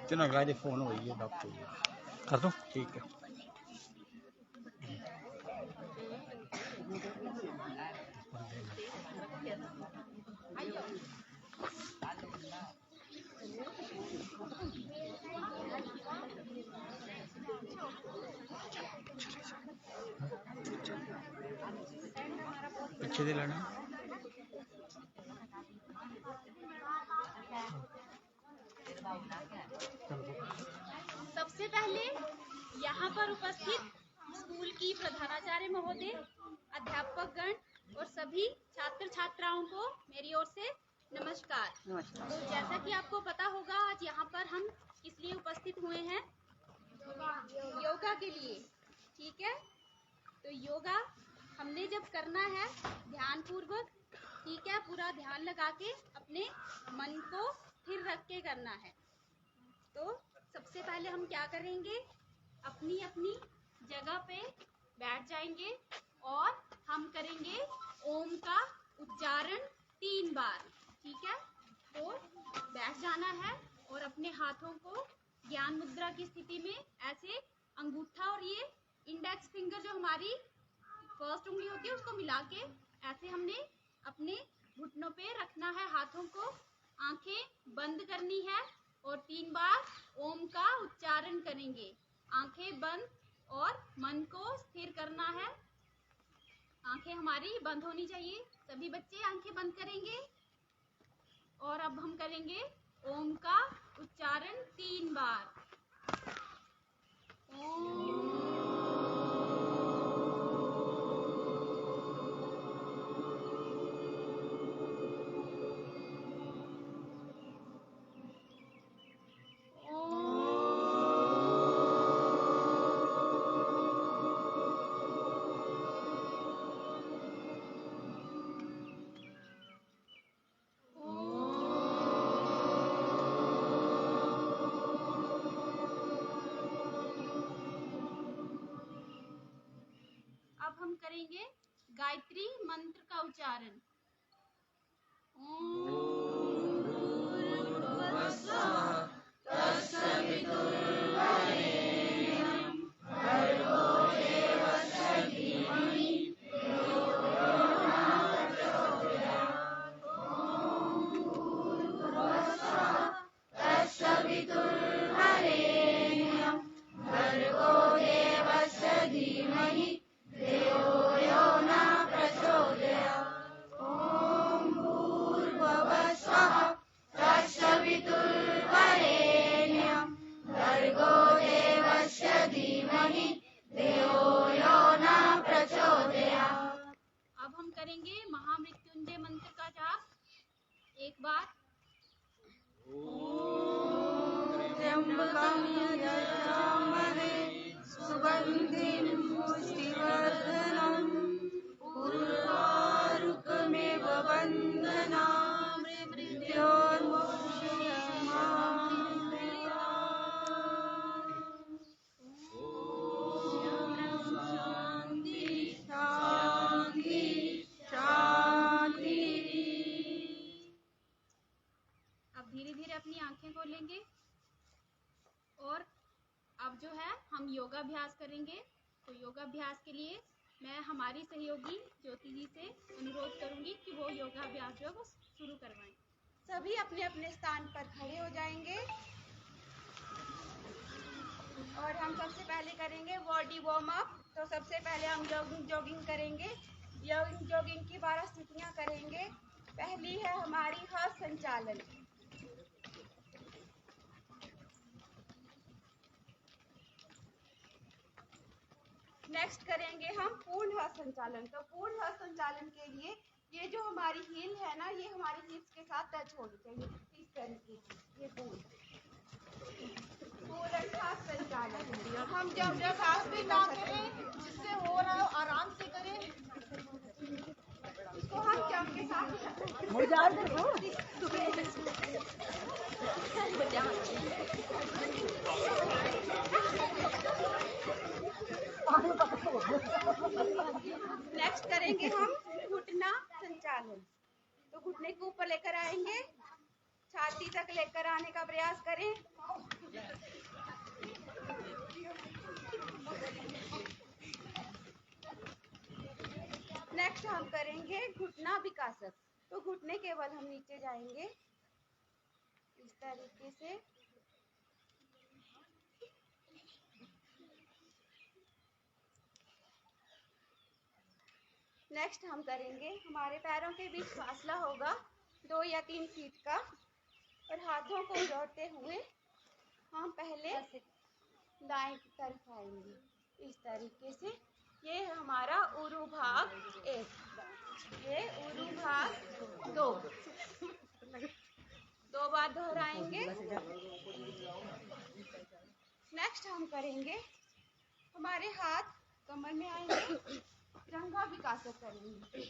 चलो राजे फोन हो गई है डॉक्टर कर दो ठीक है। पीछे दे लेना। सबसे पहले यहाँ पर उपस्थित स्कूल की प्रधानाचार्य महोदय, अध्यापकगण और सभी छात्र छात्राओं को मेरी ओर से नमस्कार। तो जैसा कि आपको पता होगा, आज यहाँ पर हम किस लिए उपस्थित हुए हैं? योगा के लिए। ठीक है, तो योगा हमने जब करना है ध्यान पूर्वक, ठीक है, पूरा ध्यान लगा के अपने मन को स्थिर रख के करना है। तो सबसे पहले हम क्या करेंगे, अपनी अपनी जगह पे बैठ जाएंगे और हम करेंगे ओम का उच्चारण 3 बार। ठीक है, तो बैठ जाना है और अपने हाथों को ज्ञान मुद्रा की स्थिति में ऐसे अंगूठा और ये इंडेक्स फिंगर जो हमारी फर्स्ट उंगली होती है उसको मिला के ऐसे हमने अपने घुटनों पे रखना है हाथों को। आंखें बंद करनी है और 3 बार ओम का उच्चारण करेंगे। आंखें बंद और मन को स्थिर करना है। आंखें हमारी बंद होनी चाहिए। सभी बच्चे आंखें बंद करेंगे और अब हम करेंगे ओम का उच्चारण 3 बार। ओम। अब हम करेंगे गायत्री मंत्र का उच्चारण। अब हम करेंगे महामृत्युंजय मंत्र का जाप 1 बार। त्र्यंबकं यजामहे सुगन्धिं पुष्टिवर्धनम् उर्वारुकमिव बन्धनान् अब धीरे धीरे अपनी आंखें खोलेंगे और अब जो है हम योगाभ्यास करेंगे। तो योगाभ्यास के लिए मैं हमारी सहयोगी ज्योति जी से अनुरोध करूंगी कि वो योगाभ्यास जो है वो शुरू करवाएं। सभी अपने अपने स्थान पर खड़े हो जाएंगे और हम सबसे पहले करेंगे बॉडी वार्म अप। तो सबसे पहले हम जॉगिंग करेंगे। जॉगिंग की 12 स्थितियां करेंगे। पहली है हमारी हस्त संचालन। नेक्स्ट करेंगे हम पूर्ण हस्त संचालन। तो पूर्ण हस्त संचालन के लिए ये जो हमारी हील है ना, ये हमारी हिप्स के साथ टच होनी चाहिए इस तरीके की। ये पूर्ण हस्त संचालन हम जब सांस भी ना करें, जिससे हो रहा हो आराम से करें। इसको हम जम के साथ मुड़ जा नेक्स्ट करेंगे हम घुटना संचालन। तो घुटने को ऊपर लेकर आएंगे, छाती तक लेकर आने का प्रयास करें। नेक्स्ट हम करेंगे घुटना विकासक। तो घुटने के बल हम नीचे जाएंगे इस तरीके से। नेक्स्ट हम करेंगे, हमारे पैरों के बीच फासला होगा 2 या 3 फीट का, और हाथों को जोड़ते हुए हम पहले दाएं की तरफ आएंगे इस तरीके से। ये हमारा ऊरू भाग 1, ये ऊरू भाग 2। 2 बार दोहराएंगे। नेक्स्ट हम करेंगे, हमारे हाथ कमर में आएंगे, जंघा विकासक करेंगे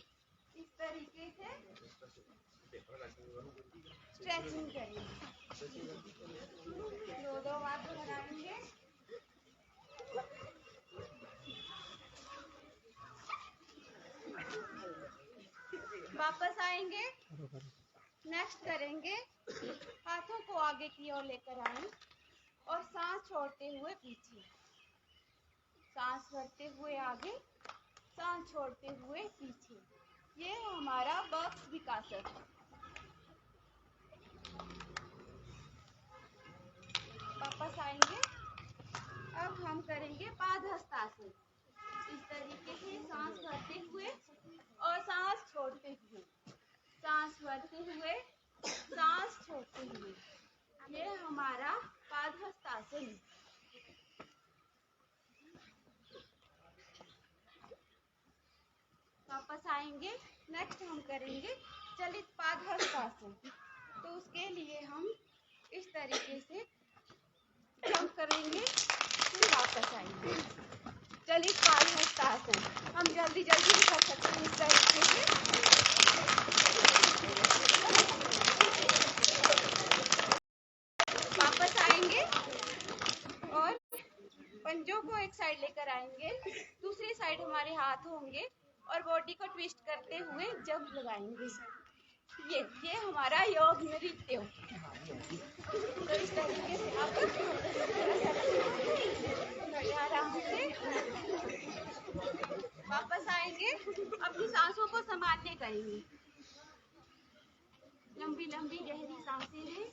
इस तरीके से, स्ट्रेचिंग करेंगे। 2 बार दोहराएंगे। वापस आएंगे। नेक्स्ट करेंगे, हाथों को आगे की ओर लेकर आएं और सांस छोड़ते हुए पीछे, सांस भरते हुए आगे, सांस छोड़ते हुए पीछे। ये हमारा बॉक्स विकासक। वापस आएंगे। अब हम करेंगे पादहस्तासन इस तरीके से, सांस भरते हुए और सांस छोड़ते हुए, सांस भरते हुए, सांस छोड़ते हुए। ये हमारा पादहस्तासन। वापस आएंगे। नेक्स्ट हम करेंगे चलित पादहस्तासन। तो उसके लिए हम इस तरीके से जंप करेंगे, फिर वापस आएंगे। चलित पादहस्तासन हम जल्दी जल्दी भी कर सकते हैं इस तरीके से। वापस आएंगे और पंजों को एक साइड लेकर आएंगे, दूसरी साइड हमारे हाथ होंगे और बॉडी को ट्विस्ट करते हुए जंप लगाएंगे। ये हमारा योग नृत्य। तो इस तरीके से आप आराम से वापस आएंगे। अपनी सांसों को संभालने करेंगे, लंबी लंबी गहरी सांसें लें।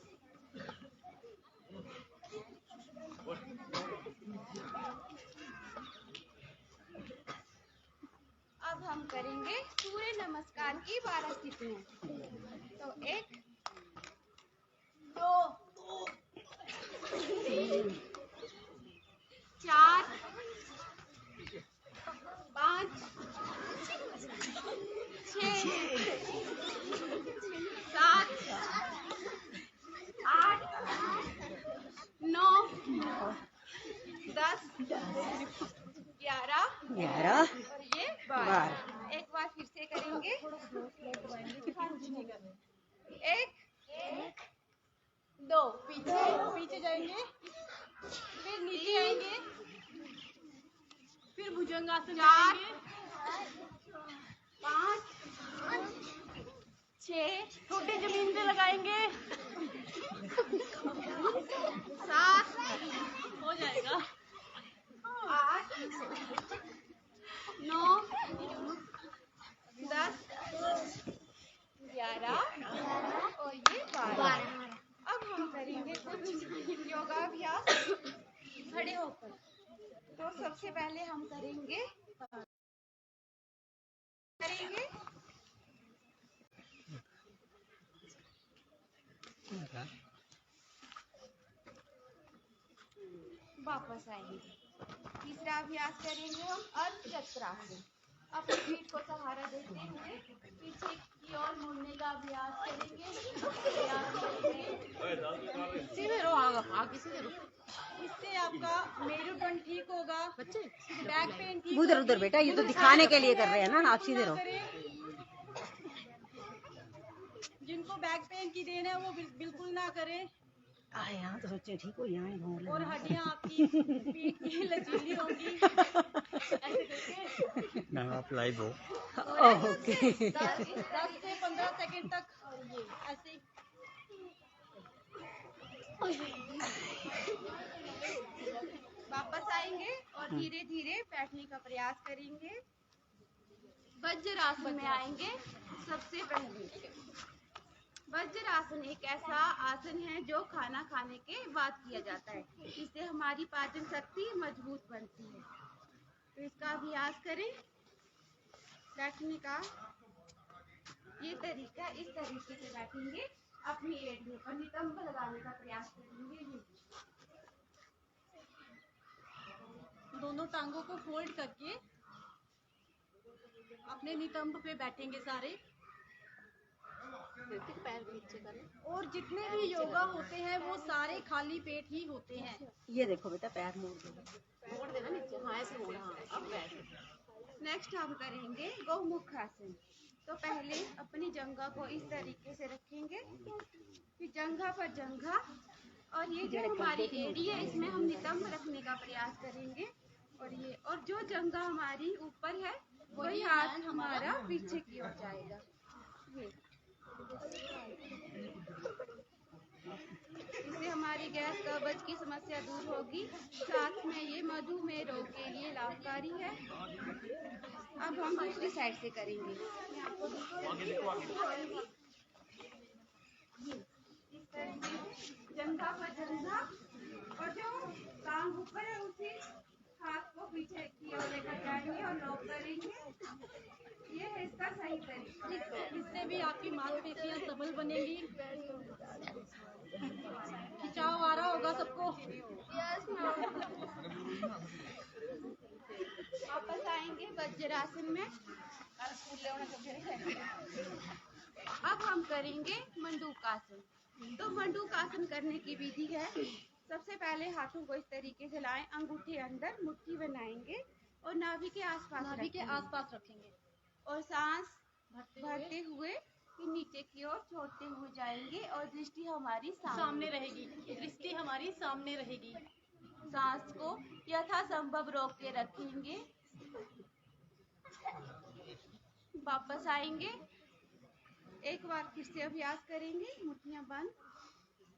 अब हम करेंगे सूर्य नमस्कार की 12 स्थितियां। तो 1, 2, 3, 4, 5, 6, 7, 8, 9, 10, 11 और ये 12। एक बार फिर से करेंगे। 1, 2, पीछे जाएंगे, फिर नीचे आएंगे, फिर भुजंगासन करेंगे। 5, 6, छोटे जमीन पे लगाएंगे। 7 हो जाएगा। 8, 9, 10, 11 और ये 12। अब हम करेंगे कुछ योगाभ्यास खड़े होकर। तो सबसे पहले हम करेंगे वापस आएंगे। तीसरा अभ्यास करेंगे हम अर्धचक्रासन। अपनी पीठ को सहारा देते हुए पीछे की ओर मुड़ने का अभ्यास करेंगे। सीधे रहो, आगे सीधे रहो। इससे आपका मेरुदंड ठीक होगा, बच्चे बैक पेन ठीक। उधर बेटा, ये तो दिखाने के लिए कर रहे हैं ना, आप सीधे रहो। जिनको बैक पेन की देन है वो बिल्कुल ना करें। यहाँ तो सोचे ठीक हो, यहाँ और हड्डियाँ आपकी पीठ की लचीली होंगी। ऐसे करके ना आप लाइव हो। ओके। 10 से 15 सेकंड तक। और ये ऐसे वापस आएंगे और धीरे धीरे बैठने का प्रयास करेंगे। वज्रासन में आएंगे। सबसे पहले वज्रासन एक ऐसा आसन है जो खाना खाने के बाद किया जाता है। इससे हमारी पाचन शक्ति मजबूत बनती है। तो इसका अभ्यास करें। बैठने का ये तरीका, इस तरीके से बैठेंगे। अपनी एड़ियों पर नितंब लगाने का प्रयास करेंगे। दोनों टांगों को फोल्ड करके अपने नितंब पे बैठेंगे सारे। पैर नीचे करें। और जितने भी योगा होते हैं वो सारे खाली पेट ही होते हैं। ये देखो बेटा, पैर मोड़ दो, मोड़ देना नीचे। हाँ ऐसे मोड़ा। हाँ अब बैठ। नेक्स्ट हम करेंगे गौमुख आसन। तो पहले अपनी जंघा को इस तरीके से रखेंगे, फिर जंघा पर जंघा, और ये जो हमारी एड़ी है इसमें हम नितंब रखने का प्रयास करेंगे। और जो जंघा हमारी ऊपर है वही हाथ हमारा पीछे की ओर जाएगा। इससे हमारी गैस कब्ज की समस्या दूर होगी। साथ में ये मधुमेह रोग के लिए लाभकारी है। अब हम दूसरी साइड से करेंगे। इस तरीके से जंघा पर जंघा, और जो टांग ऊपर है उसी हाथ को पीछे की ओर लेकर जाएंगे और लॉक करेंगे। ये है इसका सही तरीका। इससे भी आपकी मांसपेशियां सबल बनेगी। खिंचाव आ रहा होगा सबको। वापस आएंगे वज्रासन में। अब हम करेंगे मंडूकासन। तो मंडूकासन करने की विधि है। सबसे पहले हाथों को इस तरीके से लाएं, अंगूठे अंदर, मुट्ठी बनाएंगे और नाभि के आसपास रखेंगे और सांस भरते हुए फिर नीचे की ओर छोड़ते हुए जाएंगे और दृष्टि हमारी सामने रहेगी। दृष्टि हमारी सामने रहेगी। सांस को यथासंभव रोक के रखेंगे। वापस आएंगे। एक बार फिर से अभ्यास करेंगे। मुट्ठियां बंद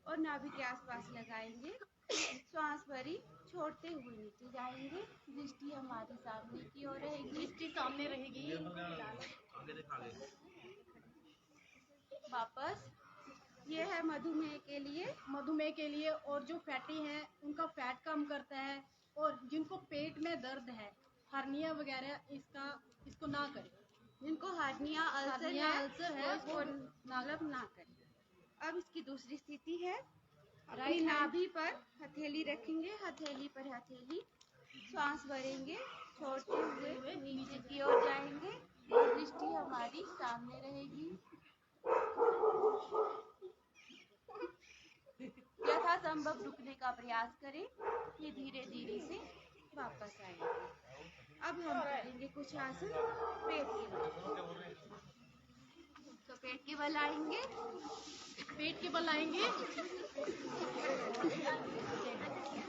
और नाभि के आसपास लगाएंगे। श्वास भरी छोड़ते हुए नीचे जाएंगे। दृष्टि हमारे सामने की ओर रहेगी। दृष्टि सामने रहेगी। वापस। ये है मधुमेह के लिए। और जो फैटी हैं उनका फैट कम करता है। और जिनको पेट में दर्द है, हर्निया वगैरह, इसको ना करें। जिनको हर्निया अल्सर है वो ना करें। अब इसकी दूसरी स्थिति है। अपनी नाभि पर हथेली रखेंगे, हथेली पर हथेली, श्वास भरेंगे, छोड़ते हुए नीचे की ओर जाएंगे। दृष्टि हमारी सामने रहेगी। यथासंभव रुकने का प्रयास करें। ये धीरे धीरे से वापस आएंगे। अब हम करेंगे कुछ आसन पेट के बल। तो पेट के बल आएंगे।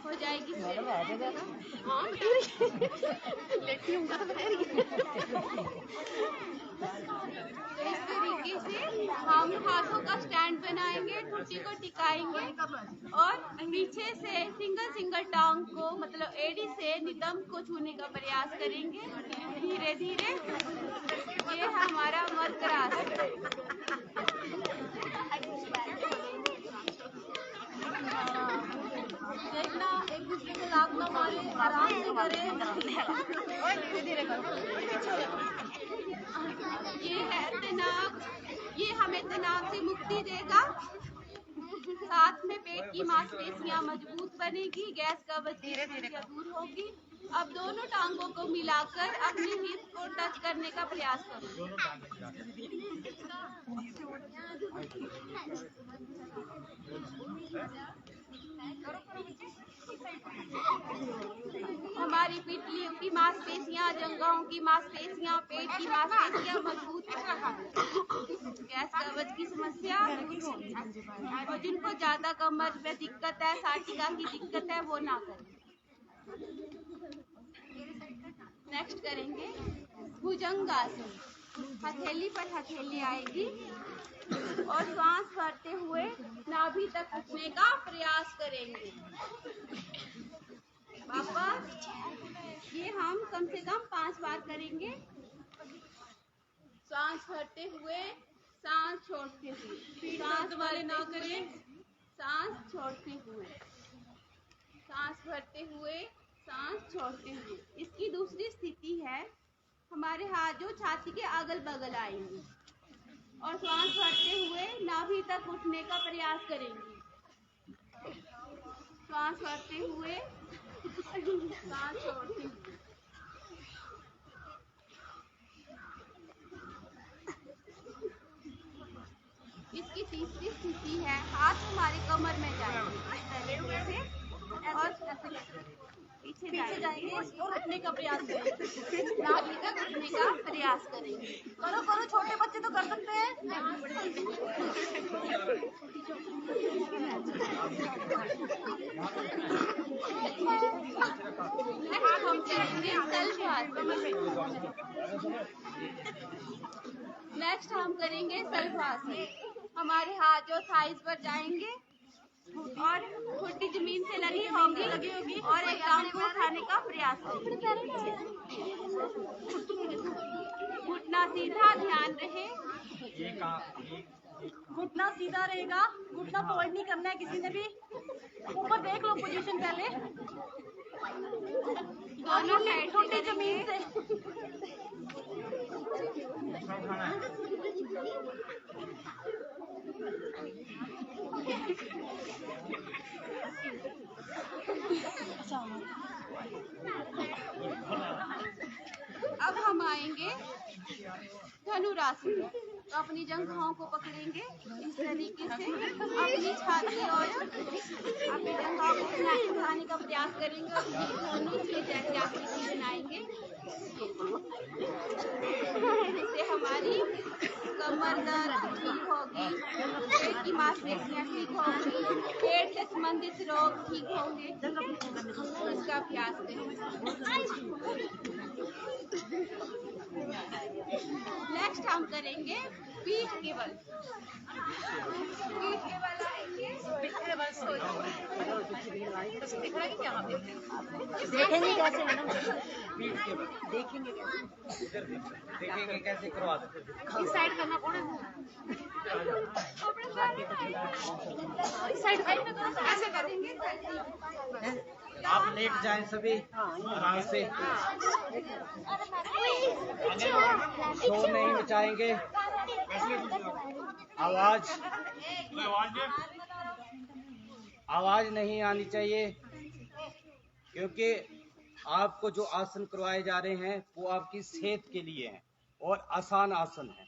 हो जाएगी। इस तरीके से हम हाथों का स्टैंड बनाएंगे, ठुड्डी को टिकाएंगे और पीछे से सिंगल टांग को, मतलब एड़ी से नितंब को छूने का प्रयास करेंगे धीरे धीरे। ये है हमारा मकरासन। देखना एक दूसरे को लात न मारे, आराम से करें। धीरे करो। ये है तनाव। ये हमें तनाव से मुक्ति देगा। साथ में पेट की मांसपेशियां मजबूत बनेगी। गैस कब्ज की समस्या दूर होगी। अब दोनों टांगों को मिलाकर अपनी हिप को टच करने का प्रयास करो। हमारी पिटलियों की मांसपेशियां, जंघाओं की मांसपेशियां, पेट की मांसपेशियां मजबूत होगी। गैस कब्ज की समस्या दूर होगी। और जिनको ज्यादा कमर में दिक्कत है, साटिका की दिक्कत है, वो ना करें। नेक्स्ट करेंगे भुजंगासन। हथेली पर हथेली आएगी और श्वास भरते हुए नाभि तक उठने का प्रयास करेंगे। पापा, ये हम कम से कम 5 बार करेंगे। सांस भरते हुए, सांस छोड़ते हुए, सांस वाले ना करें, सांस छोड़ते हुए, सांस भरते हुए, सांस छोड़ते हुए। इसकी दूसरी स्थिति है, हमारे हाथ जो छाती के अगल बगल आएंगे और सांस भरते हुए नाभि तक उठने का प्रयास करेंगे। सांस भरते हुए, सांस छोड़ते हुए। इसकी तीसरी स्थिति है, हाथ हमारे कमर में जाएंगे और पीछे जाएंगे और उठने का प्रयास करेंगे। नाभि तक उठने का प्रयास करेंगे। करो करो, छोटे बच्चे तो कर सकते हैं। नेक्स्ट हम करेंगे सल्वासन। हमारे हाथ जो थाइस पर जाएंगे और घुटनी जमीन से लगी होगी और एक टांग को उठाने का प्रयास करेंगे। घुटना सीधा, ध्यान रहे। घुटना सीधा रहेगा, घुटना फोल्ड नहीं करना है किसी ने भी। ऊपर देख लो पोजीशन पहले, दोनों साइड घुटनी जमीन से। अब हम आएंगे धनुरासन। तो अपनी जंघाओं को पकड़ेंगे इस तरीके से, अपनी छाती और अपनी जंघाओं को उठाने का प्रयास करेंगे और दोनों से जैसे आकृति बनाएंगे, जिससे हमारी कमर दर्द ठीक होगी, पेट की मांसपेशियां ठीक होगी, पेट से संबंधित रोग ठीक होंगे। इसका अभ्यास करेंगे। नेक्स्ट हम करेंगे पीठ के बल। पीठ के बल आएंगे। देखेंगे कैसे मैडम, देखेंगे देखेंगे कैसे करवा सकते। इस साइड करना पड़े, इस साइड ऐसे करेंगे। आप लेट जाएं सभी आराम से, शोर नहीं मचाएंगे। आवाज नहीं आनी चाहिए, क्योंकि आपको जो आसन करवाए जा रहे हैं वो आपकी सेहत के लिए हैं और आसान आसन है,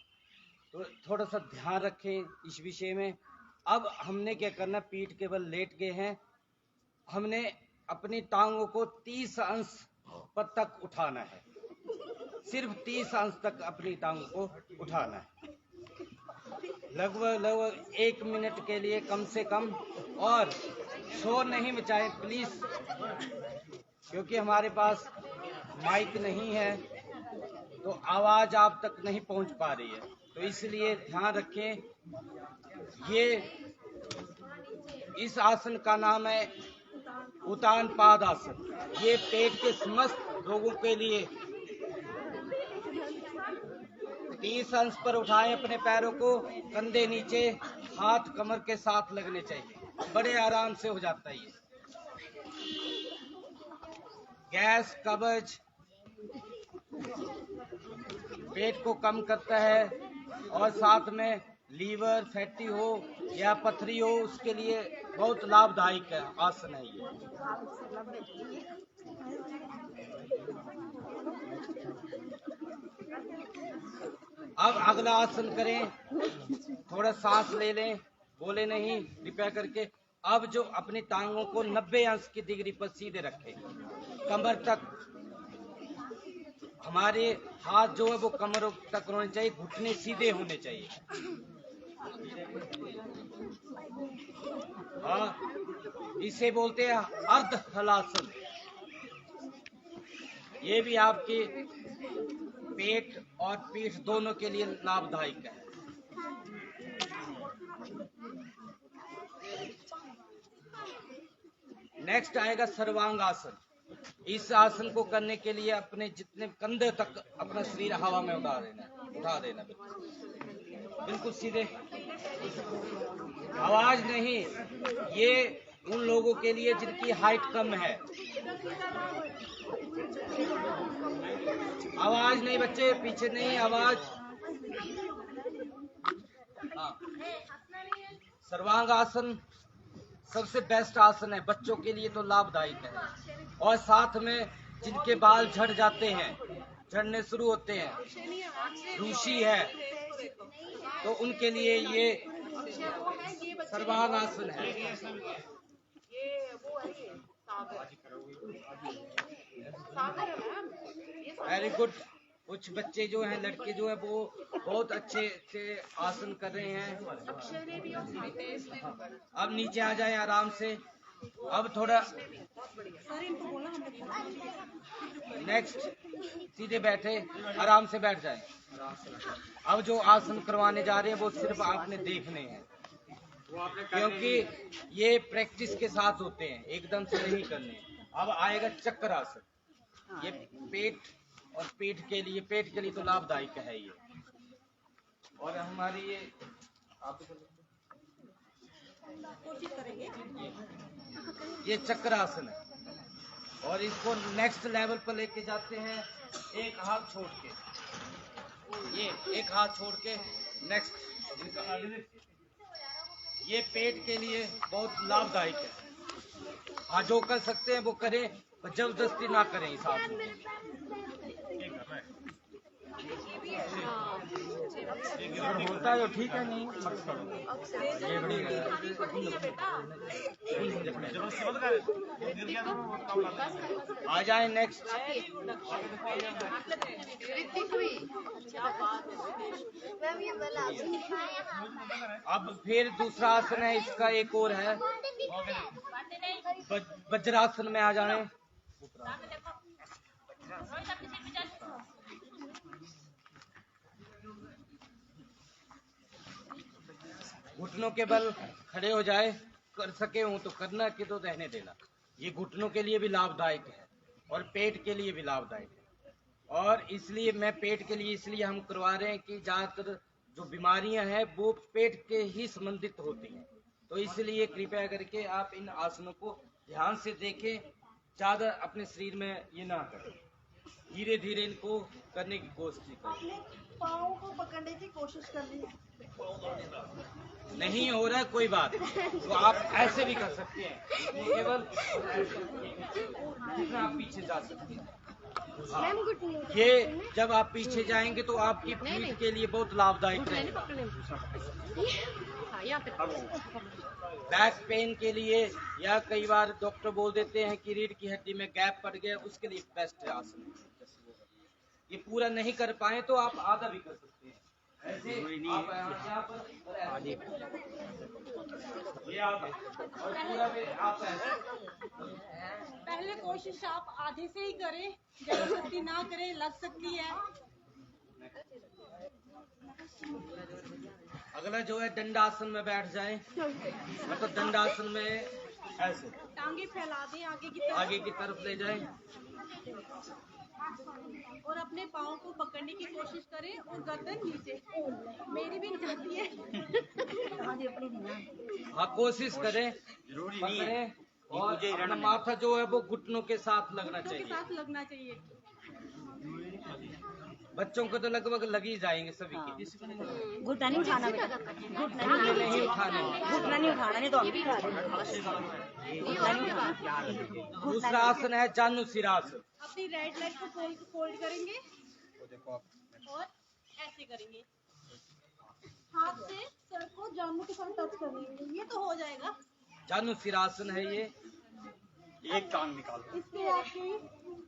तो थोड़ा सा ध्यान रखें इस विषय में। अब हमने क्या करना, पीठ के बल लेट गए हैं, हमने अपनी टांगों को 30 अंश पर तक उठाना है, सिर्फ 30 अंश तक अपनी टांगों को उठाना है, लगभग 1 मिनट के लिए कम से कम। और शोर नहीं मचाएं प्लीज, क्योंकि हमारे पास माइक नहीं है तो आवाज आप तक नहीं पहुंच पा रही है, तो इसलिए ध्यान रखें। ये इस आसन का नाम है उतान पाद आसन। ये पेट के समस्त रोगों के लिए 30 अंश पर उठाएं अपने पैरों को, कंधे नीचे, हाथ कमर के साथ लगने चाहिए, बड़े आराम से हो जाता है ये। गैस, कब्ज, पेट को कम करता है और साथ में लीवर फैटी हो या पथरी हो उसके लिए बहुत लाभदायक आसन है ये। अब अगला आसन करें, थोड़ा सांस ले लें, बोले नहीं, कृपया करके। अब जो अपनी टांगों को 90 अंश की डिग्री पर सीधे रखें, कमर तक। हमारे हाथ जो है वो कमर तक होने चाहिए, घुटने सीधे होने चाहिए। हाँ, इसे बोलते हैं अर्ध हलासन। ये भी आपके पेट और पीठ दोनों के लिए लाभदायक है। नेक्स्ट आएगा सर्वांग आसन। इस आसन को करने के लिए अपने जितने कंधे तक अपना शरीर हवा में उठा देना बिल्कुल सीधे। आवाज नहीं, ये उन लोगों के लिए जिनकी हाइट कम है। आवाज नहीं बच्चे, पीछे नहीं आवाज। हाँ। सर्वांग आसन सबसे बेस्ट आसन है, बच्चों के लिए तो लाभदायक है। और साथ में जिनके बाल झड़ जाते हैं, झड़ने शुरू होते हैं, रूसी है, तो उनके लिए ये सर्वांग आसन है। Very good. कुछ बच्चे जो हैं, लड़के जो है वो बहुत अच्छे से आसन कर रहे हैं। अब नीचे आ जाए आराम से। अब थोड़ा नेक्स्ट सीधे बैठे, आराम से बैठ जाए। अब जो आसन करवाने जा रहे हैं वो सिर्फ आपने देखने हैं, क्योंकि ये प्रैक्टिस के साथ होते हैं, एकदम से नहीं करने। अब आएगा चक्र आसन। ये पेट और पेट के लिए तो लाभदायक है ये। और हमारी ये चक्र आसन है। और इसको नेक्स्ट लेवल पर लेके जाते हैं, एक हाथ छोड़ के, ये एक हाथ छोड़ के नेक्स्ट। ये पेट के लिए बहुत लाभदायक है। हाँ, जो कर सकते हैं वो करें, पर जबरदस्ती ना करें इस आसन में। होता है तो ठीक है, नहीं मत करो। ये बड़ी आ जाए नेक्स्ट। अब फिर दूसरा आसन है, इसका एक और है, वज्रासन में आ जाए। घुटनों के बल खड़े हो जाए, कर सके हो तो करना, कि तो रहने देना। ये घुटनों के लिए भी लाभदायक है और पेट के लिए भी लाभदायक है। और इसलिए मैं पेट के लिए इसलिए हम करवा रहे हैं कि ज्यादातर जो बीमारियां हैं वो पेट के ही संबंधित होती हैं। तो इसलिए कृपया करके आप इन आसनों को ध्यान से देखें, ज्यादा अपने शरीर में ये ना करें, धीरे धीरे इनको करने की कोशिश करें। पाँव को पकड़ने की कोशिश कर रही है। नहीं हो रहा कोई बात, तो आप ऐसे भी कर सकते हैं, केवल जितना आप पीछे जा सकते हैं। हाँ। ये जब आप पीछे जाएंगे तो आपकी पीठ के लिए बहुत लाभदायक रहेगा। बैक पेन के लिए, या कई बार डॉक्टर बोल देते हैं कि रीढ़ की हड्डी में गैप पड़ गया, उसके लिए बेस्ट आसन। ये पूरा नहीं कर पाए तो आप आधा भी कर सकते हैं। ऐसे आप यहाँ पर ये आधा और पूरा भी आप ऐसे। पहले कोशिश आप आधे से ही करें, जबरदस्ती ना करें, लग सकती है। अगला जो है दंडासन में बैठ जाए, मतलब दंडासन में ऐसे टांगे फैला दें आगे की तरफ ले जाए और अपने पाँव को पकड़ने की कोशिश करें और गर्दन नीचे। मेरी भी जाती है। हाँ, कोशिश करें, पकड़ें, और अपना माथा जो है वो घुटनों के साथ लगना चाहिए। बच्चों को तो लगभग लग ही जाएंगे सभी के। घुटना नहीं उठाना बेटा, घुटना नहीं उठाना, नहीं तो दूसरा आसन है जानु सिरासन। अपनी राइट लेग को फोल्ड करेंगे और ऐसे करेंगे, हाथ से सर को जानु के साथ टच करेंगे, ये तो हो जाएगा। जानु सिरासन है ये। एक टांग निकालो, इससे आपके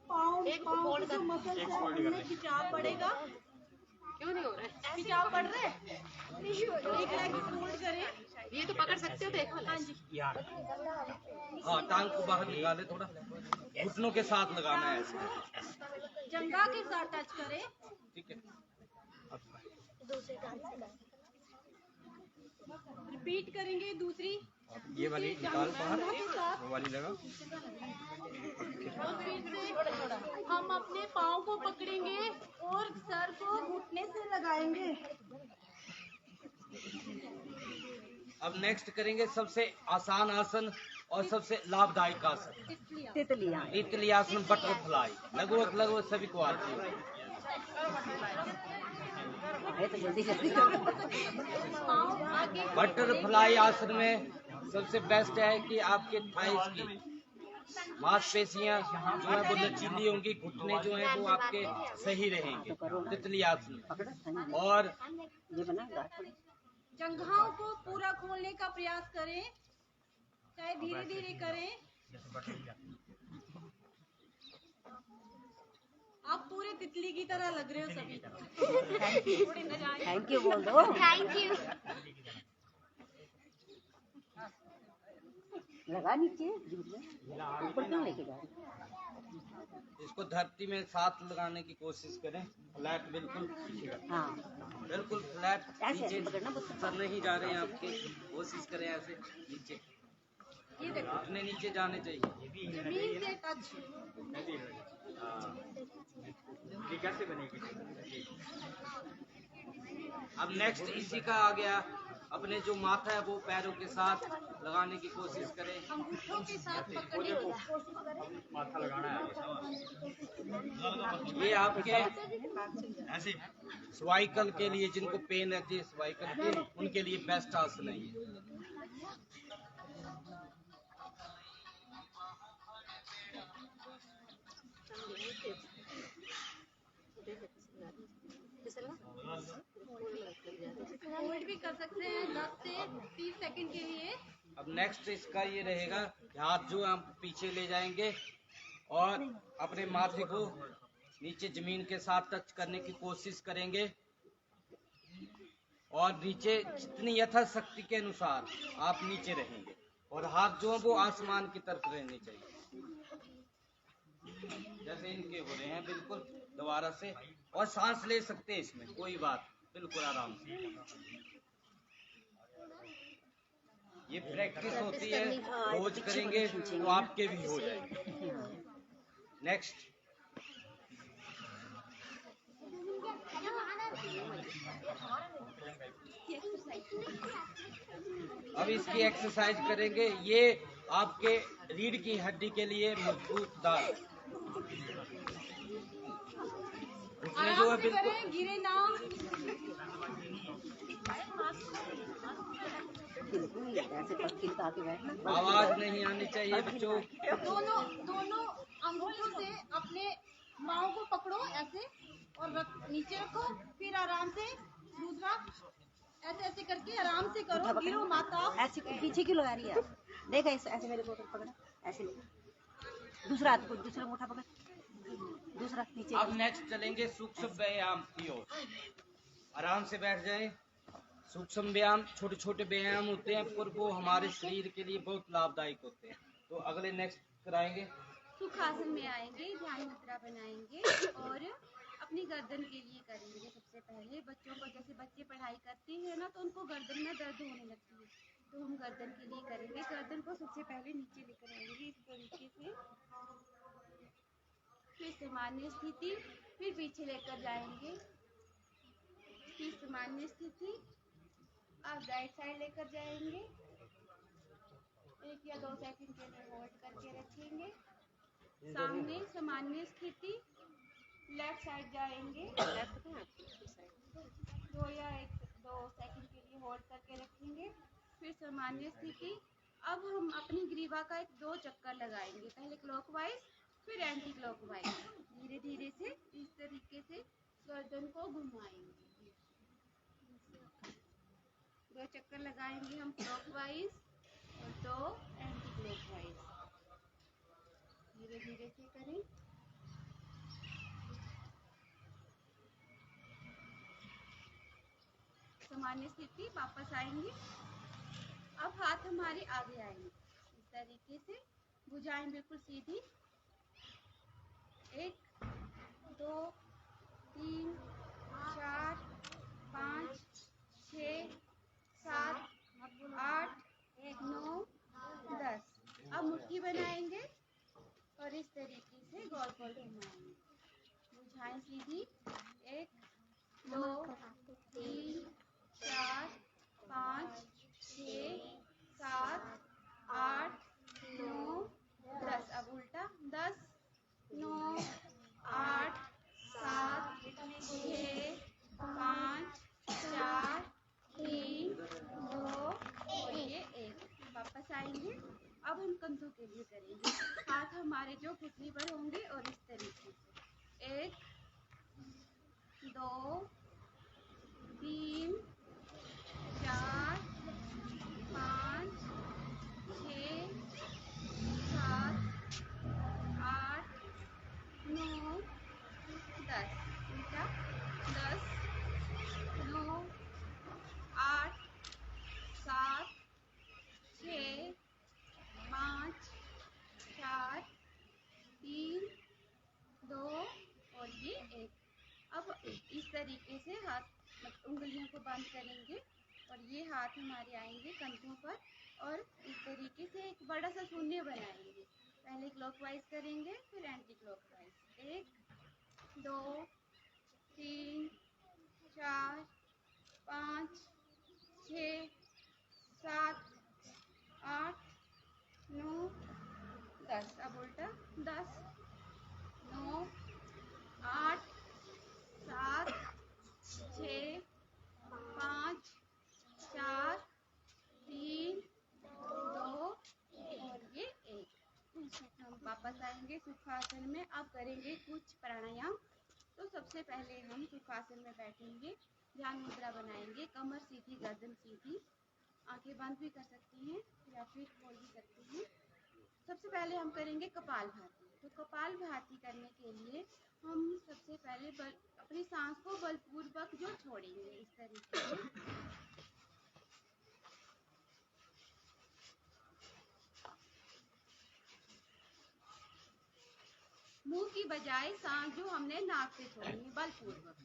पाँव जो मसल है उनमें खिंचाव पड़ेगा। क्यों नहीं हो रहा है? खिंचाव पड़ रहा है? एक लेग फोल्ड करें, ये तो पकड़ सकते हो, देखो। हाँ जी, हाँ, टांग को बाहर निकाले, थोड़ा घुटनों के साथ लगाना है ऐसे। जंघा के साथ टच करें। ठीक है, रिपीट करेंगे दूसरी ये वाली निकाल बाहर, वो वाली लगा। हम अपने पाँव को पकड़ेंगे और सर को घुटने से लगाएंगे। अब नेक्स्ट करेंगे सबसे आसान आसन और सबसे लाभदायक आसन, तितली आसन, बटरफ्लाई। लगभग सभी को आती है। बटरफ्लाई आसन में सबसे बेस्ट है कि आपके थाइस की मांसपेशियां जो है वो लचीली होंगी, घुटने जो है वो आपके सही रहेंगे तितली आसन में। और जंघाओं को पूरा खोलने का प्रयास करें, चाहे धीरे धीरे करें। आप पूरे तितली की तरह लग रहे हो सभी। थैंक यू बोल दो। Thank you. लगा नीचे, ऊपर क्यों लेके जा रहे? इसको धरती में साथ लगाने की कोशिश करें, फ्लैट बिल्कुल। हाँ, बिल्कुल फ्लैट ऐसे नीचे पकड़ना, बस सर नहीं जा रहे हैं आपके, कोशिश करें ऐसे नीचे, ये देखो, अपने नीचे जाने चाहिए। जमीन से टच। ये कैसे बनेगी? अब नेक्स्ट इसी का आ गया, अपने जो माथा है वो पैरों के साथ लगाने की कोशिश करें, अंगूठों के साथ पकड़ने की कोशिश करें। माथा लगाना है। ये आपके ऐसे सर्वाइकल के लिए, जिनको पेन रहती है सर्वाइकल के, उनके लिए बेस्ट आसन है ये। होल्ड भी कर सकते हैं 10 से 30 सेकंड के लिए। अब नेक्स्ट इसका ये रहेगा कि हाथ जो हम पीछे ले जाएंगे और अपने माथे को नीचे जमीन के साथ टच करने की कोशिश करेंगे, और नीचे जितनी यथाशक्ति के अनुसार आप नीचे रहेंगे, और हाथ जो है वो आसमान की तरफ रहने चाहिए, जैसे इनके हो रहे हैं बिल्कुल। दोबारा से, और सांस ले सकते हैं इसमें, कोई बात, बिल्कुल आराम से। ये प्रैक्टिस होती है, रोज करेंगे तो आपके भी हो जाएंगे। नेक्स्ट, अब इसकी एक्सरसाइज करेंगे। ये आपके रीढ़ की हड्डी के लिए मजबूत दाल, उसमें जो है आराम से बिल्कुल करें, गिरे ना। ऐसे पक्की लगा के बैठना। आवाज नहीं आनी चाहिए बच्चों। दोनों अंगूठों से अपने पाँव को पकड़ो ऐसे और नीचे रखो, फिर आराम से दूसरा ऐसे ऐसे करके आराम से करो, गिरो माता। ऐसे पीछे क्यों लगा रही है? देख ऐसे मेरे को पकड़ा, ऐसे ले। दूसरा हाथ को, दूसरा मुट्ठा पकड़, दूसरा नीचे। अब नेक्स्ट चलेंगे सूक्ष्म व्यायाम की ओर। आराम से बैठ जाएं। सूक्ष्म व्यायाम छोटे छोटे व्यायाम होते हैं, पर वो हमारे शरीर के लिए बहुत लाभदायक होते हैं। तो अगले नेक्स्ट कराएंगे। सुखासन में आएंगे, ध्यान मुद्रा बनाएंगे और अपनी गर्दन के लिए करेंगे। सबसे पहले बच्चों को, जैसे बच्चे पढ़ाई करते हैं ना, तो उनको गर्दन में दर्द होने लगती है, तो हम गर्दन के लिए करेंगे। गर्दन को सबसे पहले नीचे लेकर आएंगे इस तरीके से, फिर सामान्य स्थिति, फिर पीछे लेकर जाएंगे, फिर सामान्य स्थिति, अब राइट साइड लेकर जाएंगे, 1 या 2 सेकंड के लिए होल्ड करके रखेंगे, सामने सामान्य स्थिति, लेफ्ट साइड जाएंगे, 2 या 1-2 सेकंड के लिए होल्ड करके रखेंगे, फिर सामान्य स्थिति। अब हम अपनी ग्रीवा का 2 चक्कर लगाएंगे, पहले क्लॉकवाइज फिर एंटी क्लॉकवाइज, धीरे धीरे से इस तरीके से गर्दन को घुमाएंगे। 2 चक्कर लगाएंगे हम क्लॉकवाइज और 2 एंटी क्लॉकवाइज, धीरे धीरे से करें। सामान्य स्थिति, वापस आएंगे। अब हाथ हमारे आगे आएंगे इस तरीके से, भुजाएं बिल्कुल सीधी, 1 2 3 4 5 6 7 8 9, 10। अब मुट्ठी बनाएंगे और इस तरीके से गोल गोल घुमाएंगे। बुझाएं सीधी। 1, 2, 3, 4, 5, 6, 7, 8, 9, 10। अब उल्टा। 10, 9, 8, 7, 6, 5, 4, 3, 2 और ये 1। वापस आएंगे। अब हम कंधों के लिए करेंगे। हाथ हमारे जो घुटने पर होंगे और इस तरीके से 1, 2, 3, 4, 5, 6, 7, 8, 9, 10। उल्टा। 10, 9, 8, 7, 6, 5, 4, 3, 2 और ये 1। अब इस तरीके से हाथ उंगलियों को बंद करेंगे और ये हाथ हमारे आएंगे कंधों पर और इस तरीके से एक बड़ा सा शून्य बनाएंगे। पहले क्लॉकवाइज करेंगे फिर एंटी क्लॉकवाइज। 1, 2, 3, 4, 5, 6, 7, 8, 9, 10। अब उल्टा। 10, 9, 8, 7, 6, 5, 4, 3, 2 और ये 1। हम वापस आएंगे सुखासन में। अब करेंगे कुछ प्राणायाम। तो सबसे पहले हम सुखासन में बैठेंगे, ध्यान मुद्रा बनाएंगे, कमर सीधी, गर्दन सीधी, आंखें बंद भी कर सकती हैं या फिर खोल भी सकती हैं। सबसे पहले हम करेंगे कपालभाति। तो कपालभाति करने के लिए हम सबसे पहले अपनी सांस को बलपूर्वक जो छोड़ेंगे इस तरीके से। मुंह की बजाय सांस जो हमने नाक से छोड़ेंगे बलपूर्वक।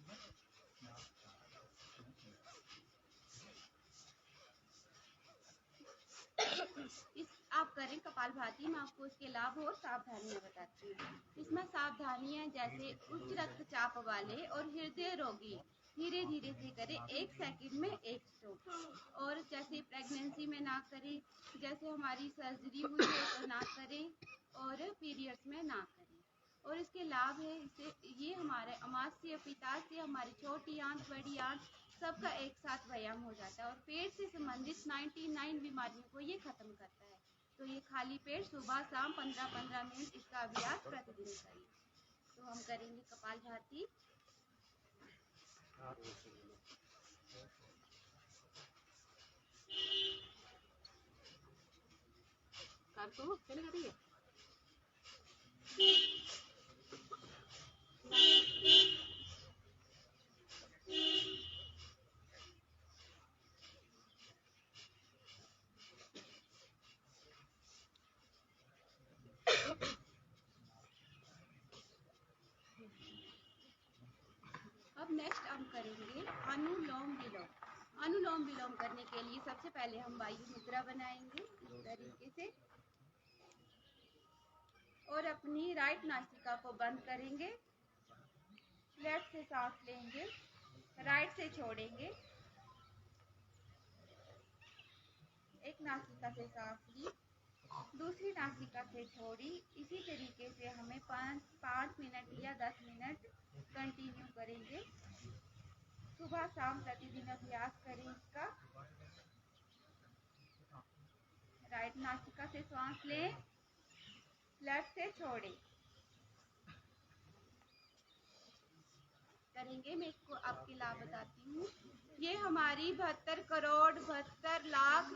इस आप करें कपालभाति। मैं आपको इसके लाभ और सावधानियां बताती हूँ। इसमें सावधानियां जैसे उच्च रक्तचाप वाले और हृदय रोगी धीरे धीरे से करें, 1 सेकंड में 1 स्ट्रोक। और जैसे प्रेगनेंसी में ना करें, जैसे हमारी सर्जरी हुई है तो ना करें, और पीरियड्स में ना करें। और इसके लाभ है, इससे ये हमारे अमाशय पित्ताशय, हमारी छोटी आंत बड़ी आंत सबका एक साथ व्यायाम हो जाता है और पेट से संबंधित 99 बीमारियों को ये खत्म करता है। तो ये खाली पेट सुबह शाम 15-15 मिनट इसका अभ्यास प्रतिदिन करें। तो हम करेंगे कपालभाति। कर तो चले कर रही है। अब नेक्स्ट हम करेंगे अनुलोम विलोम। अनुलोम विलोम करने के लिए सबसे पहले हम वायु मुद्रा बनाएंगे इस तरीके से और अपनी राइट नासिका को बंद करेंगे। लेफ्ट से सांस लेंगे, राइट से छोड़ेंगे। एक नासिका से सांस ली, दूसरी नासिका से छोड़ी। इसी तरीके से हमें 5 मिनट या 10 मिनट कंटिन्यू करेंगे। सुबह शाम प्रतिदिन अभ्यास करें इसका। राइट नासिका से सांस लें, लेफ्ट से छोड़ें। करेंगे, मैं इसको आपके लाभ बताती हूँ। ये हमारी 72 करोड़ 72 लाख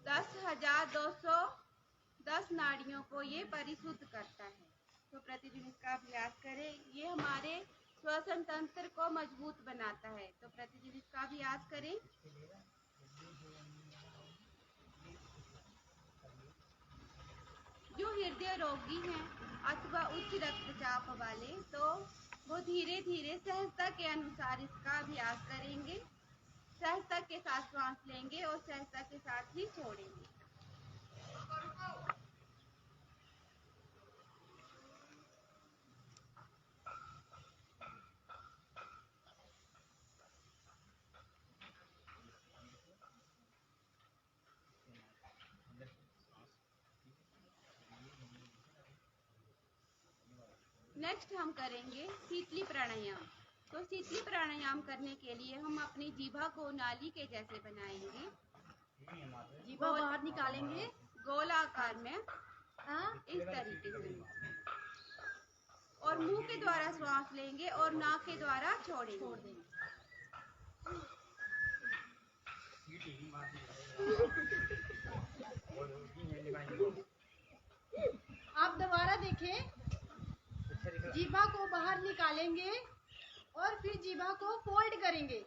10,210 नाड़ियों को ये परिशुद्ध करता है। तो प्रतिदिन इसका अभ्यास करें। ये हमारे श्वसन तंत्र को मजबूत बनाता है। तो प्रतिदिन इसका अभ्यास करें। जो हृदय रोगी हैं अथवा उच्च रक्तचाप वाले, तो वो धीरे धीरे सहजता के अनुसार इसका अभ्यास करेंगे। सहजता के साथ सांस लेंगे और सहजता के साथ ही छोड़ेंगे। नेक्स्ट हम करेंगे शीतली प्राणायाम। तो शीतली प्राणायाम करने के लिए हम अपनी जीभा को नाली के जैसे बनाएंगे, जीभा बाहर निकालेंगे गोल आकार में, इस तरीके से, और मुंह के द्वारा श्वास लेंगे और नाक के द्वारा छोड़ेंगे। आप दोबारा देखें, जीभा को बाहर निकालेंगे और फिर जीभा को फोल्ड करेंगे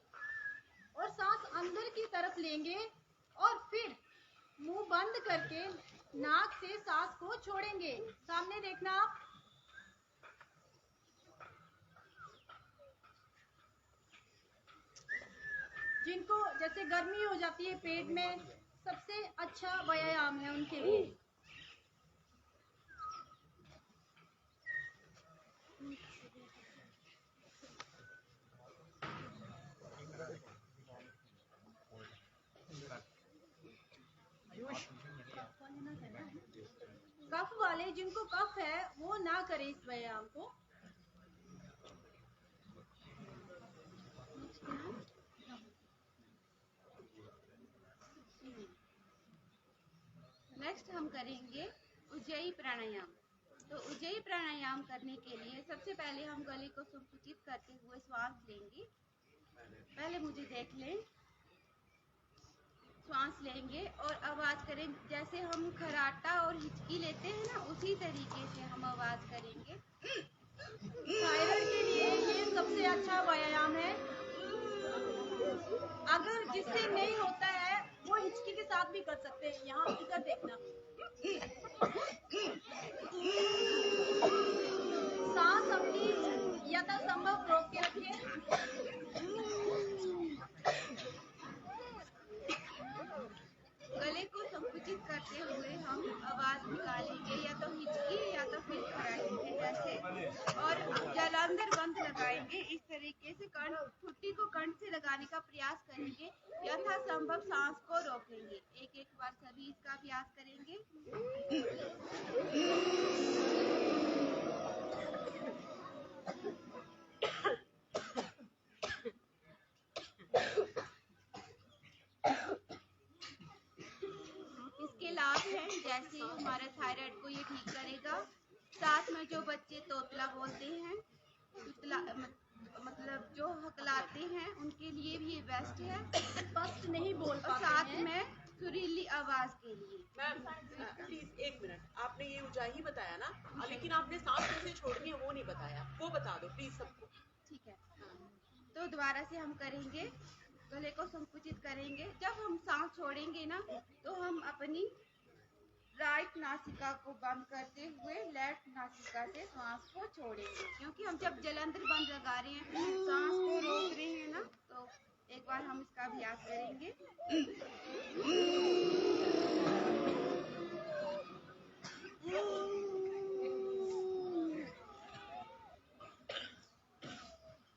और सांस अंदर की तरफ लेंगे और फिर मुंह बंद करके नाक से सांस को छोड़ेंगे। सामने देखना आप। जिनको जैसे गर्मी हो जाती है पेट में, सबसे अच्छा व्यायाम है उनके लिए। कफ वाले, जिनको कफ है वो ना करें इस व्यायाम को। नेक्स्ट हम करेंगे उज्जयी प्राणायाम। तो उज्जयी प्राणायाम करने के लिए सबसे पहले हम गले को संकुचित करते हुए श्वास लेंगे। पहले मुझे देख लें। श्वास लेंगे और आवाज करें, जैसे हम खराटा और हिचकी लेते हैं ना, उसी तरीके से हम आवाज करेंगे। थायराइड के लिए ये सबसे अच्छा व्यायाम है। अगर जिससे नहीं होता है वो हिचकी के साथ भी कर सकते हैं। यहाँ इधर देखना, सांस अपनी यथासंभव रोक के रखिए। गले को संकुचित करते हुए हम आवाज निकालेंगे, या तो हिचकी या तो फिर खराटे के जैसे, और जलांदर बंद लगाएंगे। इस तरीके से ठुड्डी को कंठ से लगाने का प्रयास करेंगे, यथासंभव सांस को रोकेंगे। एक एक बार सभी इसका अभ्यास करेंगे। इसके लाभ हैं, जैसे हमारे थायराइड को ये ठीक करेगा। साथ में जो बच्चे तोतला बोलते हैं, मतलब जो हकलाते हैं, उनके लिए भी ये बेस्ट है। स्पष्ट नहीं बोल और पाते साथ हैं। में सुरीली आवाज के लिए। मैम प्लीज एक मिनट, आपने ये ऊंचाई बताया ना, लेकिन आपने सांस कैसे छोड़नी है वो नहीं बताया, वो बता दो प्लीज सबको। ठीक है, तो दोबारा से हम करेंगे। गले को संकुचित करेंगे। जब हम सांस छोड़ेंगे ना, तो हम अपनी राइट नासिका को बंद करते हुए लेफ्ट नासिका से सांस को छोड़ेंगे, क्योंकि हम जब जलंधर बंद लगा रहे हैं, सांस को रोक रहे हैं ना। तो एक बार हम इसका अभ्यास करेंगे।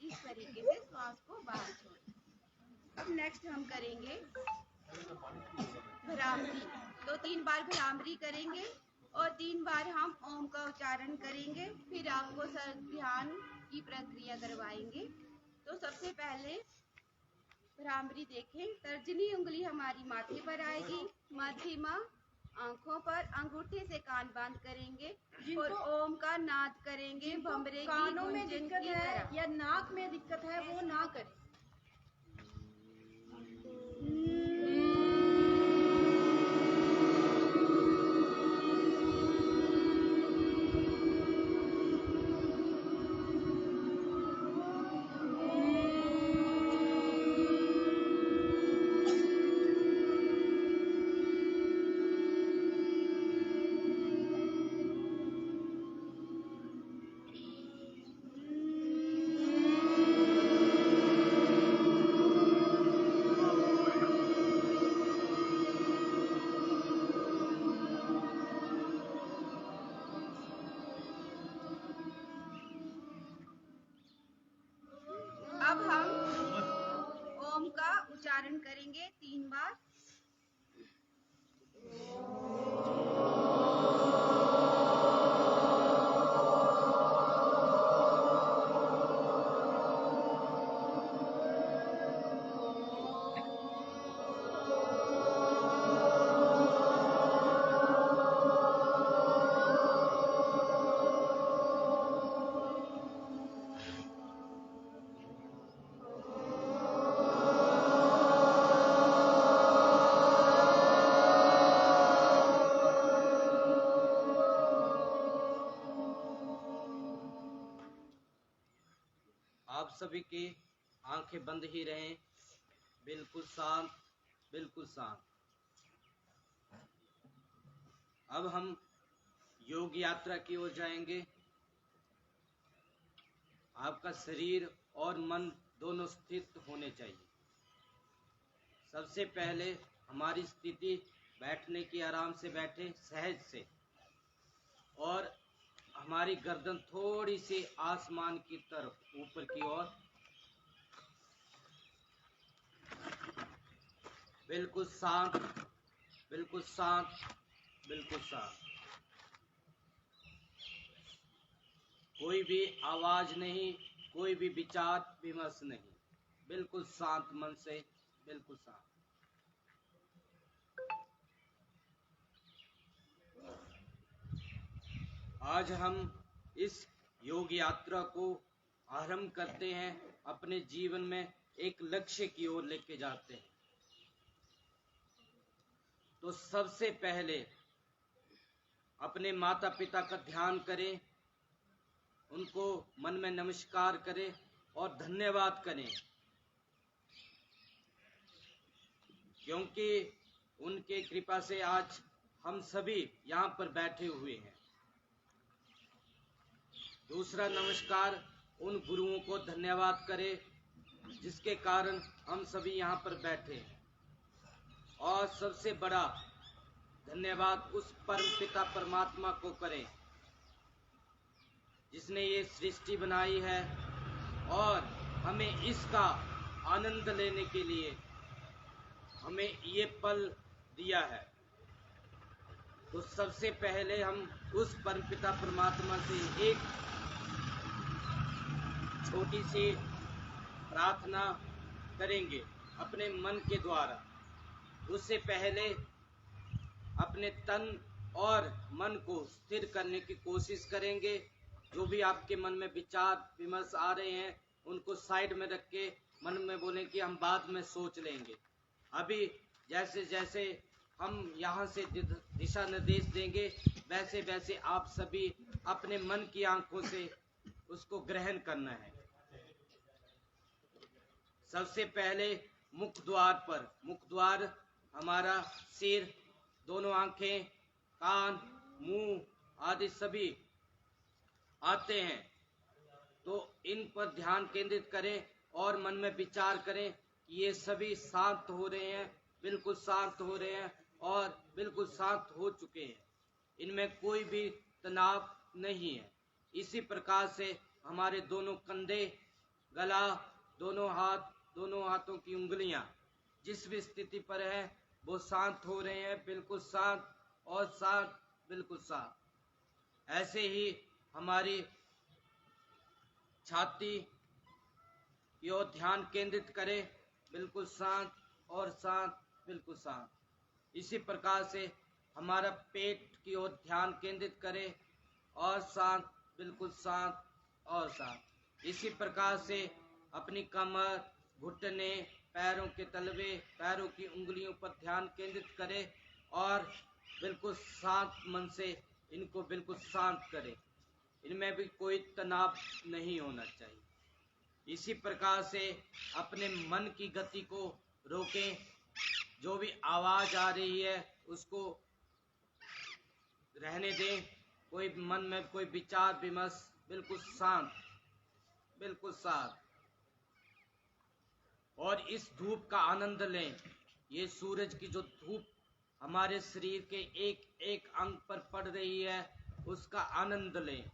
इस तरीके से श्वास को बाहर छोड़ें। अब नेक्स्ट हम करेंगे भ्रामरी। तो 3 बार भ्रामरी करेंगे और 3 बार हम ओम का उच्चारण करेंगे। फिर आपको ध्यान की प्रक्रिया करवाएंगे। तो सबसे पहले भ्रामरी देखें। तर्जनी उंगली हमारी माथे पर आएगी, मध्यमा आंखों पर, अंगूठे से कान बंद करेंगे और ओम का नाद करेंगे। भंवरे कानों में दिक्कत है या नाक में दिक्कत है वो ना करें। आप सभी की आंखें बंद ही रहें, बिल्कुल शांत, बिल्कुल शांत। अब हम योग यात्रा की ओर जाएंगे। आपका शरीर और मन दोनों स्थित होने चाहिए। सबसे पहले हमारी स्थिति बैठने की, आराम से बैठे, सहज से, और हमारी गर्दन थोड़ी सी आसमान की तरफ ऊपर की ओर, बिल्कुल शांत, बिल्कुल शांत, बिल्कुल शांत। कोई भी आवाज नहीं, कोई भी विचार विमर्श नहीं, बिल्कुल शांत मन से, बिल्कुल शांत। आज हम इस योग यात्रा को आरंभ करते हैं, अपने जीवन में एक लक्ष्य की ओर लेके जाते हैं। तो सबसे पहले अपने माता पिता का ध्यान करें, उनको मन में नमस्कार करें और धन्यवाद करें, क्योंकि उनके कृपा से आज हम सभी यहाँ पर बैठे हुए हैं। दूसरा नमस्कार उन गुरुओं को धन्यवाद करें जिसके कारण हम सभी यहाँ पर बैठे हैं। और सबसे बड़ा धन्यवाद उस परम पिता परमात्मा को करें जिसने ये सृष्टि बनाई है और हमें इसका आनंद लेने के लिए हमें ये पल दिया है। तो सबसे पहले हम उस परमपिता परमात्मा से एक छोटी सी प्रार्थना करेंगे अपने मन के द्वारा। उससे पहले अपने तन और मन को स्थिर करने की कोशिश करेंगे। जो भी आपके मन में विचार विमर्श आ रहे हैं उनको साइड में रख के मन में बोलें कि हम बाद में सोच लेंगे। अभी जैसे जैसे हम यहाँ से दिशा निर्देश देंगे वैसे वैसे आप सभी अपने मन की आंखों से उसको ग्रहण करना है। सबसे पहले मुख द्वार पर, मुख द्वार हमारा सिर, दोनों आंखें, कान, मुंह आदि सभी आते हैं। तो इन पर ध्यान केंद्रित करें और मन में विचार करें कि ये सभी शांत हो रहे हैं, बिल्कुल शांत हो रहे हैं और बिल्कुल शांत हो चुके हैं। इनमें कोई भी तनाव नहीं है। इसी प्रकार से हमारे दोनों कंधे, गला, दोनों हाथ, दोनों हाथों की उंगलियां जिस भी स्थिति पर है वो शांत हो रहे हैं, बिल्कुल शांत और शांत, बिल्कुल शांत। ऐसे ही हमारी छाती की ओर ध्यान केंद्रित करें, बिल्कुल शांत और शांत, बिल्कुल शांत। इसी प्रकार से हमारा पेट की ओर ध्यान केंद्रित करें और शांत, बिल्कुल शांत और शांत। इसी प्रकार से अपनी कमर, घुटने, पैरों के तलवे, पैरों की उंगलियों पर ध्यान केंद्रित करें और बिल्कुल शांत मन से इनको बिल्कुल शांत करें। इनमें भी कोई तनाव नहीं होना चाहिए। इसी प्रकार से अपने मन की गति को रोकें। जो भी आवाज आ रही है उसको रहने दें। कोई मन में कोई विचार विमर्श, बिल्कुल शांत, बिल्कुल शांत। और इस धूप का आनंद लें। ये सूरज की जो धूप हमारे शरीर के एक एक अंग पर पड़ रही है उसका आनंद लें।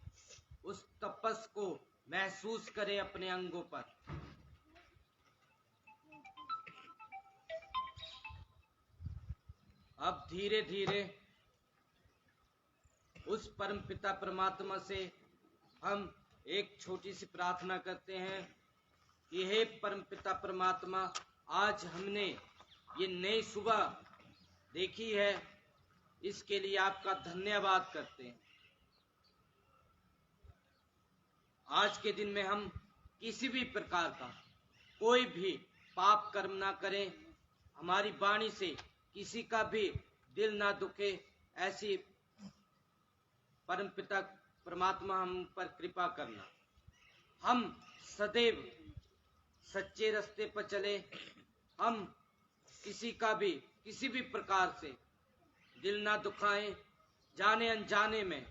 उस तपस को महसूस करें अपने अंगों पर। अब धीरे धीरे उस परम पिता परमात्मा से हम एक छोटी सी प्रार्थना करते हैं कि हे परम पिता परमात्मा, आज हमने ये नई सुबह देखी है, इसके लिए आपका धन्यवाद करते हैं। आज के दिन में हम किसी भी प्रकार का कोई भी पाप कर्म ना करें, हमारी वाणी से किसी का भी दिल ना दुखे, ऐसी परमपिता परमात्मा हम पर कृपा करना। हम सदैव सच्चे रास्ते पर चले। हम किसी भी प्रकार से दिल ना दुखाएं। जाने अनजाने में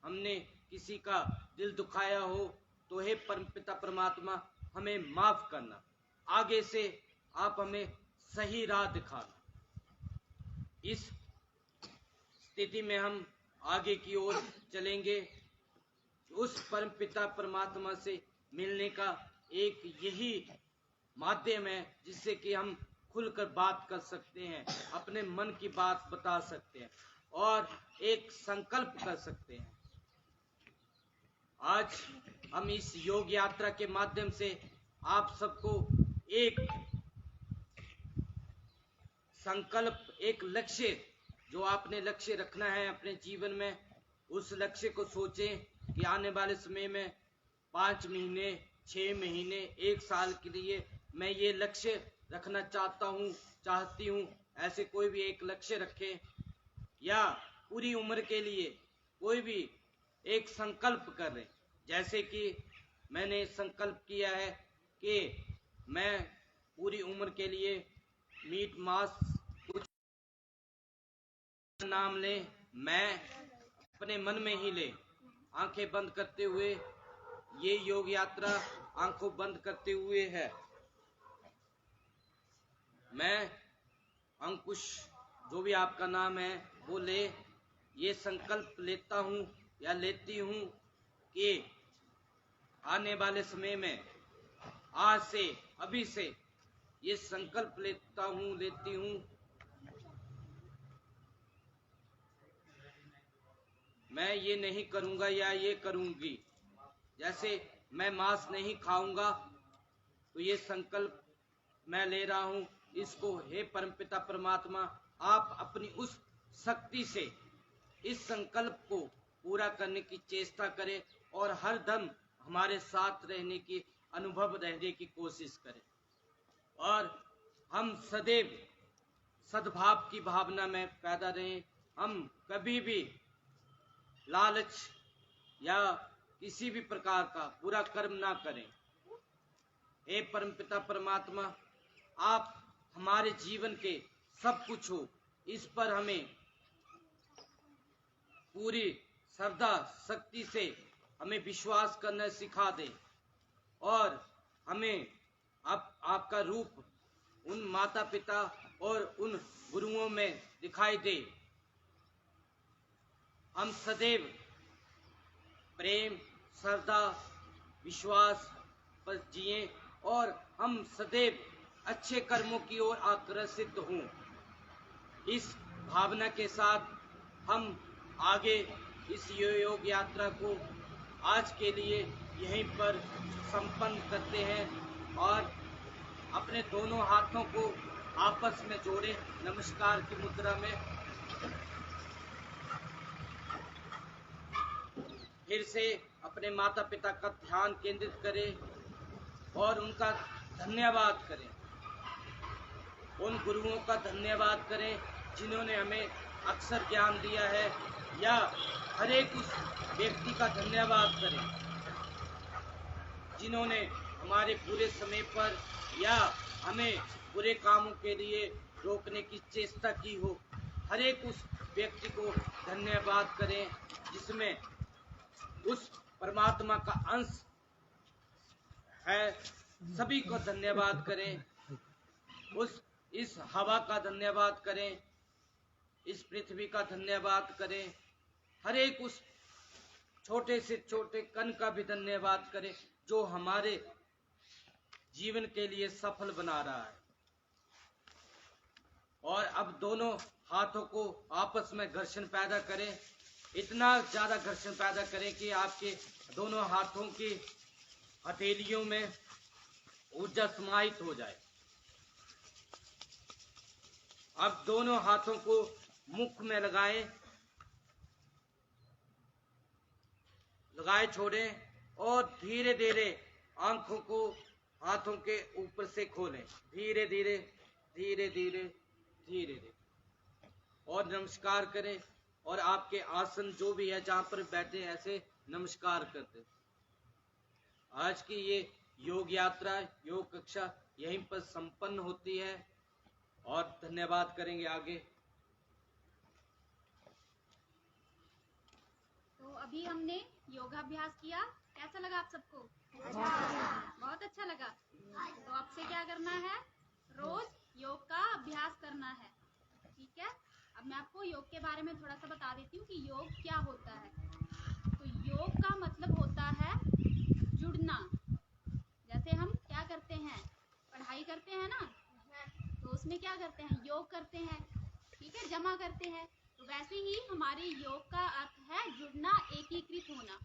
हमने किसी का दिल दुखाया हो तो हे परमपिता परमात्मा हमें माफ करना। आगे से आप हमें सही राह दिखाना। इस स्थिति में हम आगे की ओर चलेंगे। उस परमपिता परमात्मा से मिलने का एक यही माध्यम है जिससे कि हम खुलकर बात कर सकते हैं, अपने मन की बात बता सकते हैं और एक संकल्प कर सकते हैं। आज हम इस योग यात्रा के माध्यम से आप सबको एक संकल्प, एक लक्ष्य, जो आपने लक्ष्य रखना है अपने जीवन में, उस लक्ष्य को सोचें कि आने वाले समय में 5 महीने, 6 महीने, 1 साल के लिए मैं ये लक्ष्य रखना चाहती हूँ। ऐसे कोई भी एक लक्ष्य रखें या पूरी उम्र के लिए कोई भी एक संकल्प कर रहे। जैसे कि मैंने संकल्प किया है कि मैं पूरी उम्र के लिए मीट मांस कुछ नाम ले, मैं अपने मन में ही ले, आंखें बंद करते हुए, ये योग यात्रा आंखों बंद करते हुए है। मैं अंकुश, जो भी आपका नाम है वो ले, ये संकल्प लेता हूँ या लेती हूँ कि आने वाले समय में आज से, अभी से ये संकल्प लेती हूँ मैं ये नहीं करूँगा या ये करूँगी। जैसे मैं मांस नहीं खाऊंगा तो ये संकल्प मैं ले रहा हूँ। इसको हे परमपिता परमात्मा आप अपनी उस शक्ति से इस संकल्प को पूरा करने की चेष्टा करें और हर दम हमारे साथ रहने की, अनुभव रहने की कोशिश करें और हम सदैव सद्भाव की भावना में पैदा रहें। हम कभी भी लालच या किसी भी प्रकार का बुरा कर्म ना करें। हे परमपिता परमात्मा आप हमारे जीवन के सब कुछ हो, इस पर हमें पूरी श्रद्धा शक्ति से हमें विश्वास करना सिखा दे और हमें आपका रूप उन माता पिता और उन गुरुओं में दिखाई दे। हम सदैव प्रेम, श्रद्धा, विश्वास पर जिए और हम सदैव अच्छे कर्मों की ओर आकर्षित हों। इस भावना के साथ हम आगे इस योग यात्रा को आज के लिए यहीं पर संपन्न करते हैं और अपने दोनों हाथों को आपस में जोड़े नमस्कार की मुद्रा में। फिर से अपने माता पिता का ध्यान केंद्रित करें और उनका धन्यवाद करें। उन गुरुओं का धन्यवाद करें जिन्होंने हमें अक्षर ज्ञान दिया है, या हर एक उस व्यक्ति का धन्यवाद करें जिन्होंने हमारे बुरे समय पर या हमें बुरे कामों के लिए रोकने की चेष्टा की हो। हर एक उस व्यक्ति को धन्यवाद करें जिसमें उस परमात्मा का अंश है। सभी को धन्यवाद करें। इस हवा का धन्यवाद करें, इस पृथ्वी का धन्यवाद करें, हर एक उस छोटे से छोटे कण का भी धन्यवाद करें जो हमारे जीवन के लिए सफल बना रहा है। और अब दोनों हाथों को आपस में घर्षण पैदा करें, इतना ज्यादा घर्षण पैदा करें कि आपके दोनों हाथों की हथेलियों में ऊर्जा समाहित हो जाए। अब दोनों हाथों को मुख में लगाए छोड़ें और धीरे धीरे आंखों को हाथों के ऊपर से खोलें। धीरे धीरे धीरे धीरे धीरे धीरे और नमस्कार करें और आपके आसन जो भी है जहां पर बैठे ऐसे नमस्कार करते। आज की ये योग यात्रा, योग कक्षा यहीं पर संपन्न होती है और धन्यवाद करेंगे आगे। तो अभी हमने योगाभ्यास किया, कैसा लगा आप सबको? बहुत अच्छा लगा। तो आपसे क्या करना है, रोज योग का अभ्यास करना है, ठीक है। अब मैं आपको योग के बारे में थोड़ा सा बता देती हूँ कि योग क्या होता है। तो योग का मतलब होता है जुड़ना। जैसे हम क्या करते हैं, पढ़ाई करते हैं ना, तो उसमें क्या करते हैं, योग करते हैं, ठीक है, जमा करते हैं। तो वैसे ही हमारे योग का अर्थ है जुड़ना, एकीकृत होना।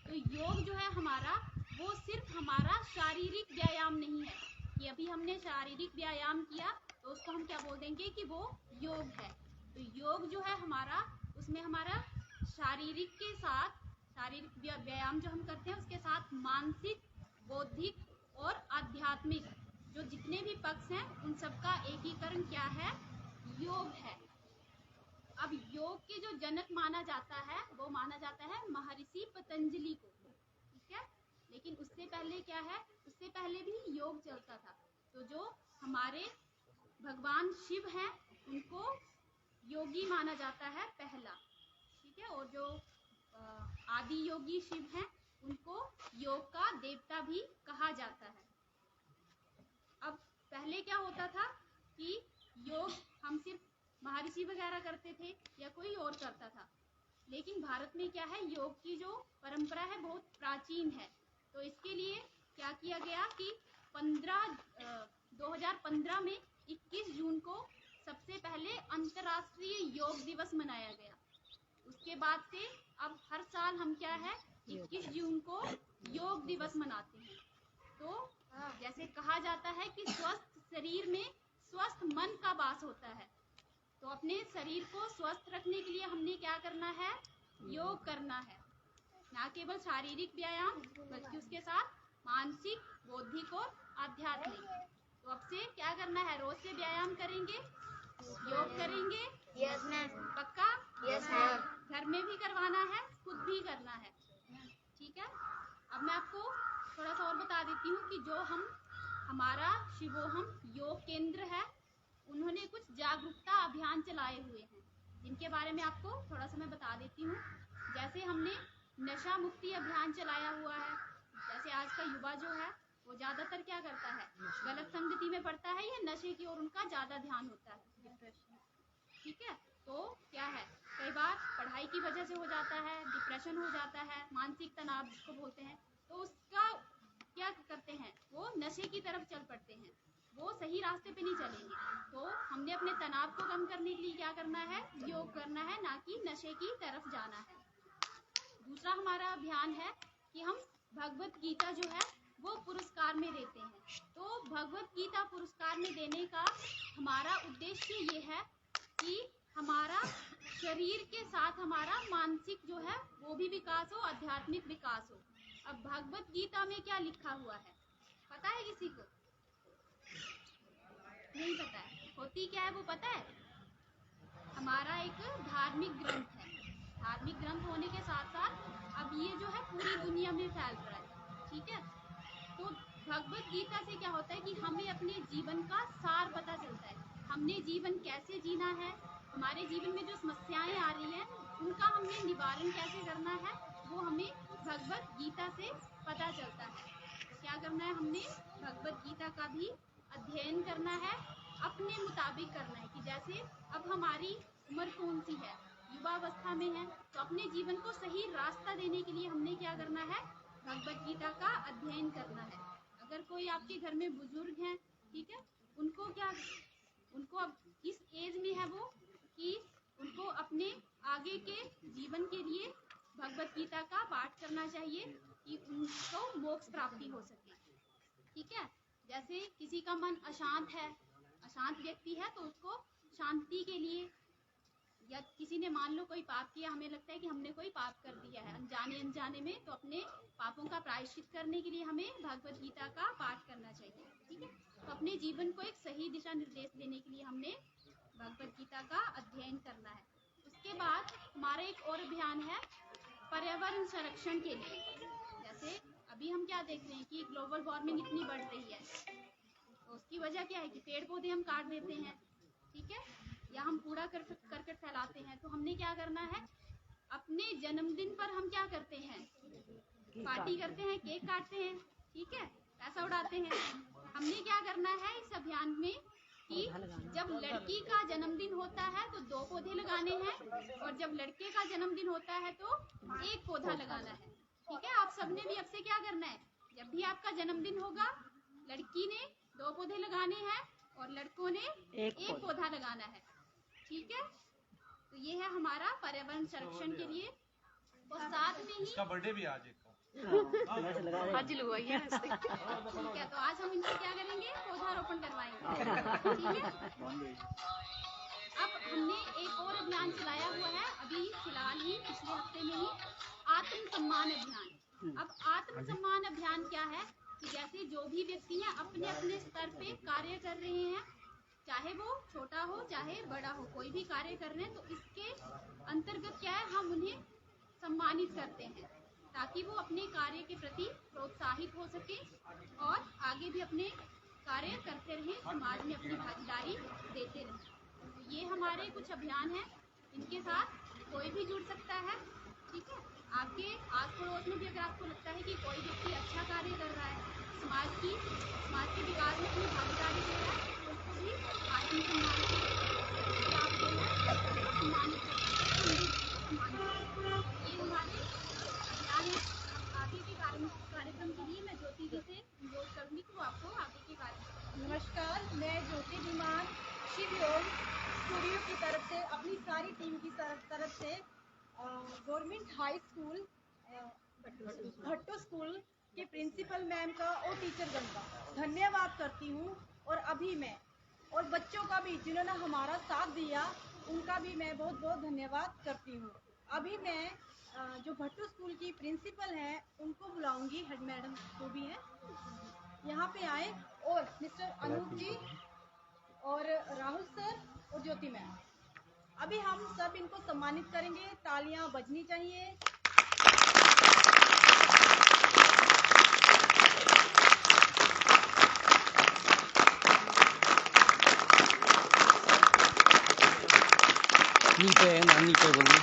तो योग जो है हमारा, वो सिर्फ हमारा शारीरिक व्यायाम नहीं है कि अभी हमने शारीरिक व्यायाम किया तो उसको हम क्या बोल देंगे कि वो योग है। तो योग जो है हमारा, उसमें हमारा शारीरिक के साथ, शारीरिक व्यायाम जो हम करते हैं उसके साथ मानसिक, बौद्धिक और आध्यात्मिक जो जितने भी पक्ष हैं उन सबका एकीकरण क्या है, योग है। अब योग के जो जनक माना जाता है वो माना जाता है महर्षि पतंजलि को, ठीक है। लेकिन उससे पहले क्या है, उससे पहले भी योग चलता था। तो जो हमारे भगवान शिव हैं उनको योगी माना जाता है पहला, ठीक है। और जो आदि योगी शिव हैं उनको योग का देवता भी कहा जाता है। अब पहले क्या होता था कि योग हम सिर्फ महर्षि वगैरह करते थे या कोई और करता था, लेकिन भारत में क्या है, योग की जो परंपरा है बहुत प्राचीन है। तो इसके लिए क्या किया गया कि 2015 में 21 जून को सबसे पहले अंतर्राष्ट्रीय योग दिवस मनाया गया। उसके बाद से अब हर साल हम क्या है, 21 जून को योग दिवस मनाते हैं। तो जैसे कहा जाता है कि स्वस्थ शरीर में स्वस्थ मन का वास होता है। तो अपने शरीर को स्वस्थ रखने के लिए हमने क्या करना है, योग करना है। ना केवल शारीरिक व्यायाम बल्कि उसके साथ मानसिक, बौद्धिक और आध्यात्मिक। तो अब से क्या करना है, रोज से व्यायाम करेंगे, योग करेंगे। Yes ma'am. पक्का? Yes ma'am. घर में भी करवाना है, खुद भी करना है, ठीक है। अब मैं आपको थोड़ा सा और बता देती हूँ कि जो हमारा शिवोहम योग केंद्र है, उन्होंने कुछ जागरूकता अभियान चलाए हुए हैं, जिनके बारे में आपको थोड़ा सा मैं बता देती हूँ। जैसे हमने नशा मुक्ति अभियान चलाया हुआ है। जैसे आज का युवा जो है वो ज्यादातर क्या करता है, गलत संगति में पड़ता है या नशे की ओर उनका ज्यादा ध्यान होता है, ठीक है। तो क्या है, कई बार पढ़ाई की वजह से हो जाता है, डिप्रेशन हो जाता है, मानसिक तनाव जिसको बोलते हैं, तो उसका क्या करते हैं, वो नशे की तरफ चल पड़ते हैं, वो सही रास्ते पे नहीं चलेंगे। तो हमने अपने तनाव को कम करने के लिए क्या करना है, योग करना है, ना कि नशे की तरफ जाना है। दूसरा हमारा अभियान है कि हम भगवत गीता जो है वो पुरस्कार में देते हैं। तो भगवत गीता पुरस्कार में देने का हमारा उद्देश्य ये है कि हमारा शरीर के साथ हमारा मानसिक जो है वो भी विकास हो, आध्यात्मिक विकास हो। अब भगवत गीता में क्या लिखा हुआ है, पता है किसी को? नहीं पता है। होती क्या है वो पता है? हमारा एक धार्मिक ग्रंथ है। धार्मिक ग्रंथ होने के साथ साथ अब ये जो है पूरी दुनिया में फैल रहा है, ठीक है। तो भगवत गीता से क्या होता है कि हमें अपने जीवन का सार पता चलता है, हमने जीवन कैसे जीना है, हमारे जीवन में जो समस्याएं आ रही हैं उनका हमें निवारण कैसे करना है, वो हमें भगवत गीता से पता चलता है। तो क्या करना है, हमने भगवत गीता का भी अध्ययन करना है, अपने मुताबिक करना है। कि जैसे अब हमारी उम्र कौन सी है, युवावस्था में है, तो अपने जीवन को सही रास्ता देने के लिए हमने क्या करना है, भगवत गीता का अध्ययन करना है। अगर कोई आपके घर में बुजुर्ग हैं, ठीक है, उनको अब किस एज में है वो, कि उनको अपने आगे के जीवन के लिए भगवत गीता का पाठ करना चाहिए कि उनको मोक्ष प्राप्ति हो सके, ठीक है। जैसे किसी का मन अशांत है, अशांत व्यक्ति है, तो उसको शांति के लिए, या किसी ने मान लो कोई पाप किया, हमें लगता है कि हमने कोई पाप कर दिया है अनजाने अनजाने में, तो अपने पापों का प्रायश्चित करने के लिए हमें भगवत गीता का पाठ करना चाहिए, ठीक है। तो अपने जीवन को एक सही दिशा निर्देश देने के लिए हमने भगवत गीता का अध्ययन करना है। उसके बाद हमारा एक और अभियान है पर्यावरण संरक्षण के लिए। जैसे अभी हम क्या देख रहे हैं कि ग्लोबल वार्मिंग इतनी बढ़ रही है, तो उसकी वजह क्या है कि पेड़ पौधे हम काट देते हैं, ठीक है, या हम कूड़ा करकट फैलाते हैं। तो हमने क्या करना है, अपने जन्मदिन पर हम क्या करते हैं, पार्टी करते हैं, केक काटते हैं, ठीक है, पैसा उड़ाते हैं। हमने क्या करना है इस अभियान में कि जब लड़की का जन्मदिन होता है तो 2 पौधे लगाने हैं, और जब लड़के का जन्मदिन होता है तो 1 पौधा लगाना है, ठीक है। आप सबने भी अब से क्या करना है, जब भी आपका जन्मदिन होगा, लड़की ने 2 पौधे लगाने हैं और लड़कों ने 1 पौधा लगाना है, ठीक है। तो ये है हमारा पर्यावरण संरक्षण के लिए। और साथ में ही इसका बर्थडे भी आज एक आज लगवाइए। ठीक है, तो आज हम इनसे क्या करेंगे, पौधारोपण करवाएंगे, ठीक है। अब हमने एक और अभियान चलाया हुआ है, अभी फिलहाल ही पिछले हफ्ते में ही, आत्म सम्मान अभियान। अब आत्म सम्मान अभियान क्या है कि जैसे जो भी व्यक्ति हैं अपने अपने स्तर पे कार्य कर रहे हैं, चाहे वो छोटा हो चाहे बड़ा हो, कोई भी कार्य कर रहे हैं, तो इसके अंतर्गत क्या है, हम उन्हें सम्मानित करते हैं ताकि वो अपने कार्य के प्रति प्रोत्साहित हो सके और आगे भी अपने कार्य करते रहें, समाज में अपनी भागीदारी देते रहें। तो ये हमारे कुछ अभियान हैं, इनके साथ कोई भी जुड़ सकता है, ठीक है। आपके आस पड़ोस में भी अगर आपको लगता है कि कोई व्यक्ति अच्छा कार्य कर रहा है, समाज के विकास में अपनी भागीदारी दे रहा है, तो उसको भी आत्मसम्मान से आप जो है सम्मानित करें। ये हमारे अभियान है। आगे के कार्यक्रम के लिए मैं ज्योति जी से अनुरोध करूँगी कि वो आपको आगे के कार्यक्रम। नमस्कार, मैं ज्योति विमान शिव योग स्टूडियो की तरफ से, अपनी सारी टीम की तरफ से गवर्नमेंट हाई स्कूल भट्टो स्कूल के प्रिंसिपल मैम का और टीचरगण का धन्यवाद करती हूँ। और अभी मैं और बच्चों का भी जिन्होंने हमारा साथ दिया, उनका भी मैं बहुत बहुत धन्यवाद करती हूँ। अभी मैं जो भट्टो स्कूल की प्रिंसिपल हैं उनको बुलाऊंगी, हेड मैडम जो भी हैं यहाँ पे आए, और मिस्टर अनूप जी और राहुल सर और ज्योति मैम। अभी हम सब इनको सम्मानित करेंगे, तालियां बजनी चाहिए। नीचे बोलिए।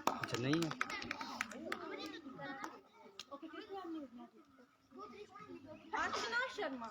अच्छा नहीं है। अर्चना शर्मा।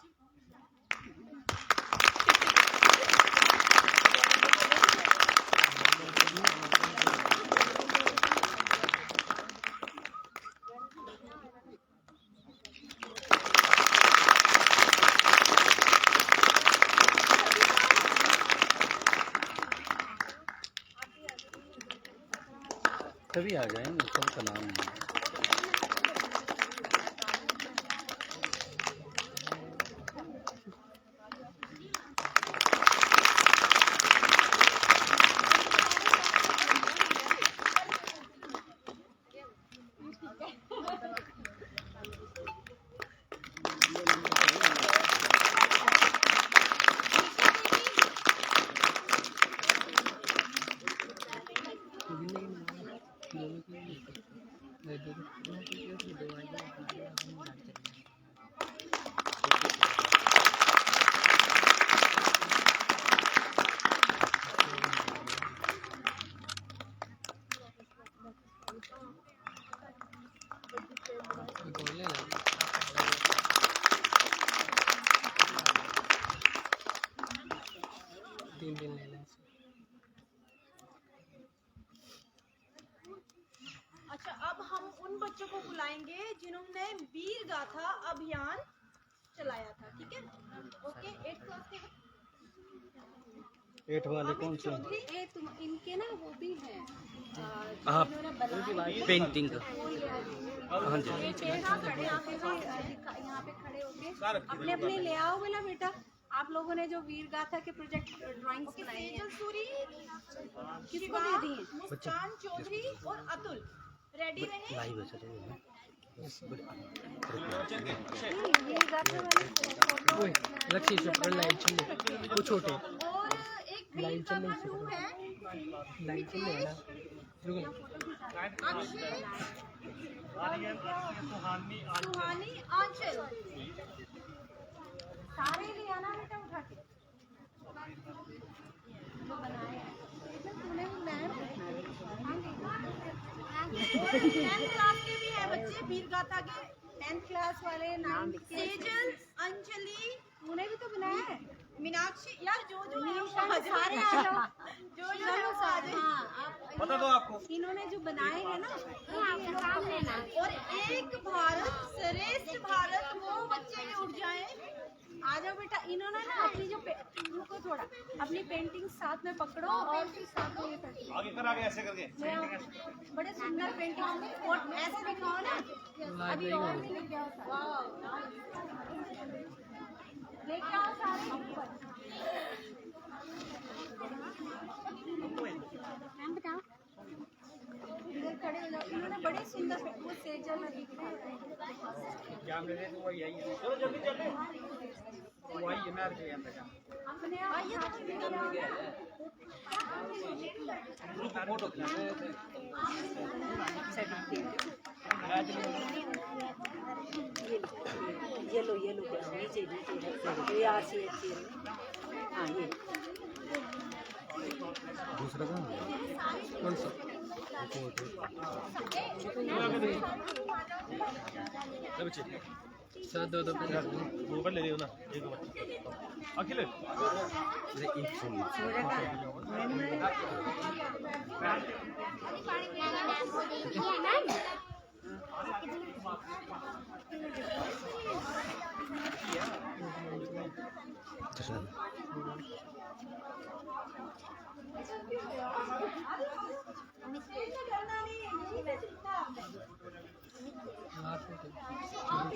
तभी आ जाएंगे, सबका नाम नहीं है। अच्छा, अब हम उन बच्चों को बुलाएंगे जिन्होंने वीर गाथा अभियान चलाया था, ठीक है? ओके, 8th क्लास के 8 वाले कौन से? इनके ना वो भी हैं आप जिन्होंने बनाया पेंटिंग का। हाँ जी। यहाँ खड़े यहाँ पे खड़े होके अपने अपने ले आओ बोला बेटा, आप लोगों ने जो वीर गाथा के प्रोजेक्ट ड्राइंग्स बनाई हैं सूरी, किसको दे दी हैं? मुस्कान चौधरी और अतुल रेडी रहे। वीर गाथा वाले लक्ष्य सुपर लाइट चल वो छोटे और एक वीर गाथा टू है लाइट चल रहा है अक्षय सुहानी आंचल। सारे ले आना बेटा उठा के जो बनाए हैं तूने बनाया। और 10th क्लास के भी है बच्चे वीर गाथा के। 10th क्लास वाले नाम सेजल, अंजलि, तूने भी तो बनाया है। मीनाक्षी, यार जो है वो सारे आ जाओ जो है वो आ जाए। हाँ, बता दो आपको। इन्होंने जो बनाए हैं ना और एक भारत श्रेष्ठ भारत वो बच्चे भी उठ जाए। आ जाओ बेटा। इन्होंने ना अपनी जो रुको थोड़ा, अपनी पेंटिंग साथ में पकड़ो और फिर साथ में ये पेंटिंग आगे कर, आगे ऐसे करके। बड़े सुंदर पेंटिंग और ऐसे दिखाओ ना। अभी और भी लेके आओ लेके आओ सारे ऊपर। बताओ इधर खड़े हो जाओ। इन्होंने बड़े सुंदर वो सेजल में दिखाया है। कैमरे से वो यही है। चलो जल्दी जल्दी। वो आई है मैं आगे अंदर जा। अपने आप फोटो येलो येलो नीचे नीचे यार से हाँ ये दूसरा कौन सा? सर दो मोबाइल ले लियो ना एक बार। अखिल एक फोन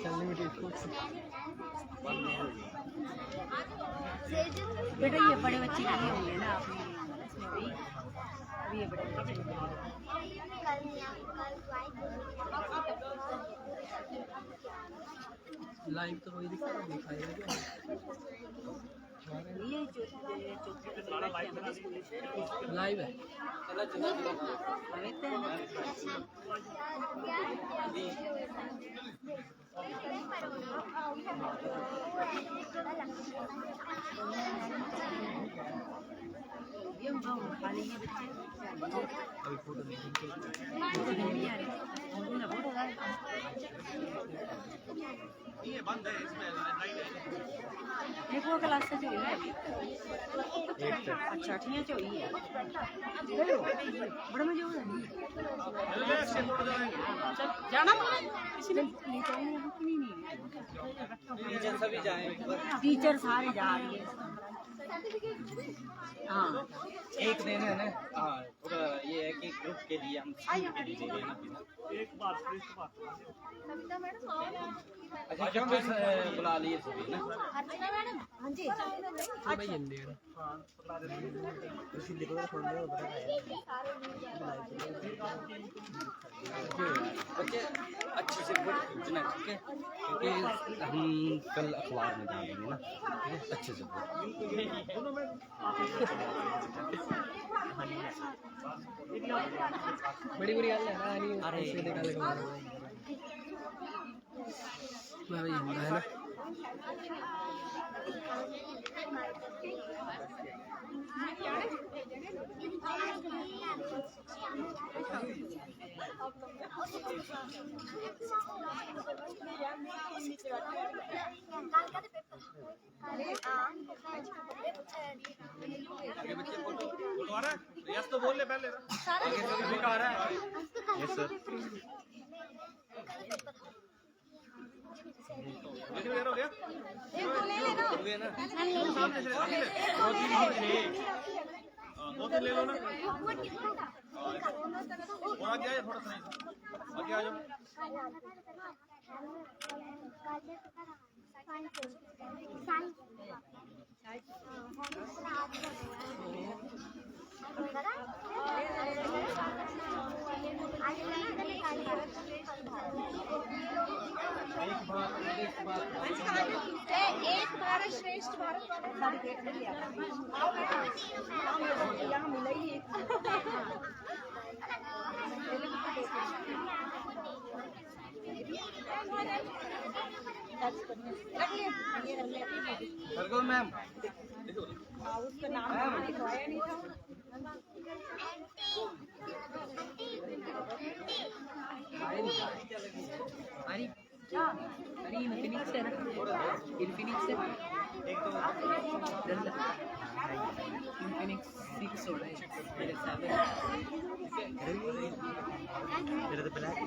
चलने में बेटा ये बड़े बच्चे के लिए होंगे ना अपने अभी ये बड़े बच्चे लाइव तो कोई दिखाएगा क्या? ये लाइव है खा लेंगे बच्चे अभी फोटो नहीं ये बंद है इसमें लाइट है। एक वो क्लास से जो है अच्छा ठीक है जो है बड़ा मजा हो रहा है जाना किसी ने ले जाने यहाँ की नहीं टीचर सभी जाएं। टीचर सारे जा रही है हाँ एक दिन है ना। हाँ पूरा ये है कि ग्रुप के लिए हम के लिए ले लेना। एक बात अच्छा क्यों बुला लिए सभी ना। अर्चना मैडम हाँ जी भाई हिंदी है बच्चे अच्छे से पूछना ठीक है क्योंकि हम कल अखबार में डालेंगे ना ठीक है अच्छे से बड़ी बुरी हाल है ना नहीं अरे इससे निकाल के मैं भी है ना तो बोल ले पहले आ रहा है यस सर हो गया हो गया ना सामने से दो तीन ले लो ना और आगे आइए थोड़ा सा आगे आ जाओ एक भारत श्रेष्ठ भारत यहाँ मिला ही मैम उसका नाम लिखवाया नहीं था अरे इन्फिनिक्स है ना इन्फिनिक्स है इन्फिनिक्स 6 हो रहा है मेरे 7 मेरा तो ब्लैक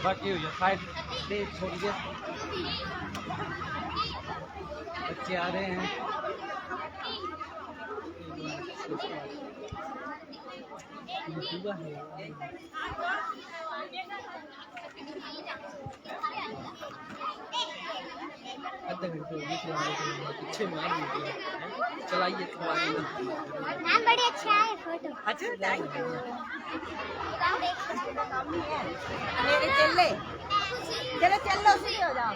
बाकी हुई है साइड से छोड़ दिया बच्चे आ रहे हैं आधा घंटे हो गई पीछे मार चलाइए बड़ी अच्छा है फोटो अच्छा थैंक यू मेरे चले चलो चलो उसी हो जाओ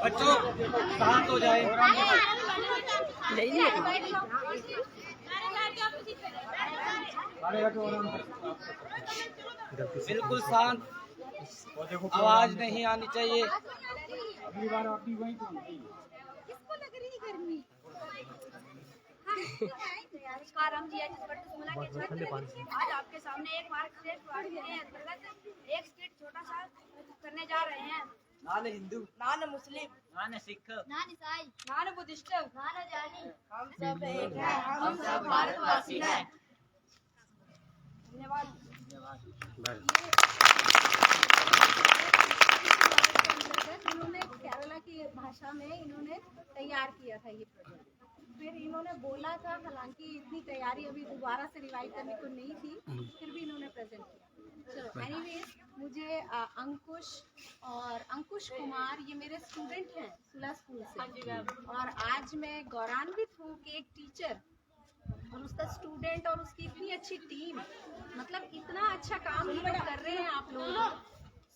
बच्चों शांत हो जाए बिल्कुल शांत आवाज नहीं आनी चाहिए किसको लग रही गर्मी नमस्कार हम जी के छात्र आज आपके सामने एक भारत श्रेष्ठ भारत के अंतर्गत एक स्किट छोटा सा करने जा रहे हैं। नान हिंदू नान मुस्लिम नान सिख नान ईसाई नान बुद्धिस्ट नान जानी हम सब एक हैं हम सब भारतवासी हैं। धन्यवाद। इन्होंने केरला की भाषा में इन्होंने तैयार किया था ये प्रोजेक्ट। फिर इन्होंने बोला था, हालांकि इतनी तैयारी अभी दोबारा से रिवाइज करने को नहीं थी, फिर भी इन्होंने प्रेजेंट किया। चलो एनीवेज, मुझे अंकुश कुमार ये मेरे स्टूडेंट हैं सुला स्कूल से, और आज मैं गौरवान्वित हूँ कि एक टीचर और उसका स्टूडेंट और उसकी इतनी अच्छी टीम, मतलब इतना अच्छा काम ये लोग कर रहे हैं आप लोग।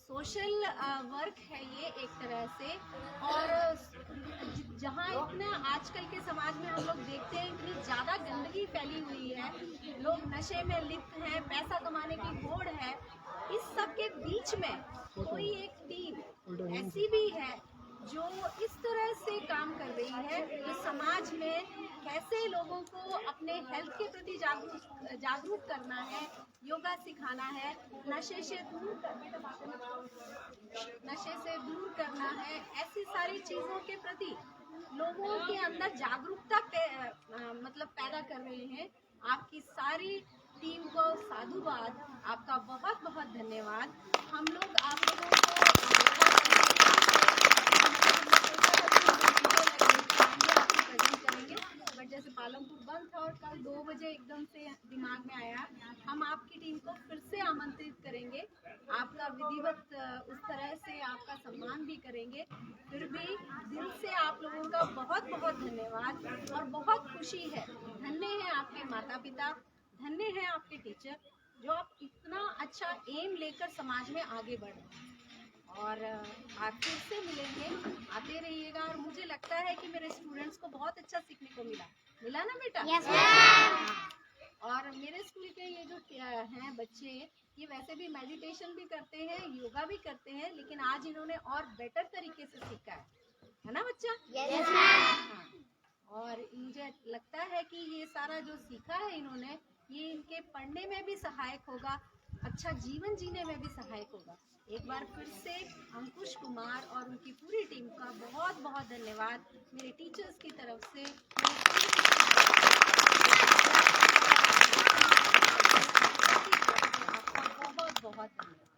सोशल वर्क है ये एक तरह से, और जहाँ इतना आजकल के समाज में हम लोग देखते हैं इतनी ज़्यादा गंदगी फैली हुई है, लोग नशे में लिप्त हैं, पैसा कमाने की होड़ है, इस सब के बीच में कोई एक टीम ऐसी भी है जो इस तरह से काम कर रही है, जो समाज में कैसे लोगों को अपने हेल्थ के प्रति जागरूक करना है, योगा सिखाना है, नशे से दूर करना है, ऐसी सारी चीज़ों के प्रति लोगों के अंदर जागरूकता मतलब पैदा कर रहे हैं। आपकी सारी टीम को साधुवाद, आपका बहुत बहुत धन्यवाद। हम लोग बहुत उस तरह से आपका सम्मान भी करेंगे, फिर भी दिल से आप लोगों का बहुत बहुत धन्यवाद और बहुत खुशी है। धन्य है आपके माता पिता, धन्य है आपके टीचर, जो आप इतना अच्छा एम लेकर समाज में आगे बढ़ रहे हैं। और आप फिर से मिलेंगे, आते रहिएगा। और मुझे लगता है कि मेरे स्टूडेंट्स को बहुत अच्छा सीखने को मिला ना बेटा? Yes, और मेरे स्कूल के ये जो हैं बच्चे, ये वैसे भी मेडिटेशन भी करते हैं, योगा भी करते हैं, लेकिन आज इन्होंने और बेटर तरीके से सीखा है ना बच्चा? Yes, हाँ। और मुझे लगता है कि ये सारा जो सीखा है इन्होंने, ये इनके पढ़ने में भी सहायक होगा, अच्छा जीवन जीने में भी सहायक होगा। एक बार फिर से अंकुश कुमार और उनकी पूरी टीम का बहुत बहुत धन्यवाद मेरे टीचर्स की तरफ से। आपका बहुत बहुत धन्यवाद।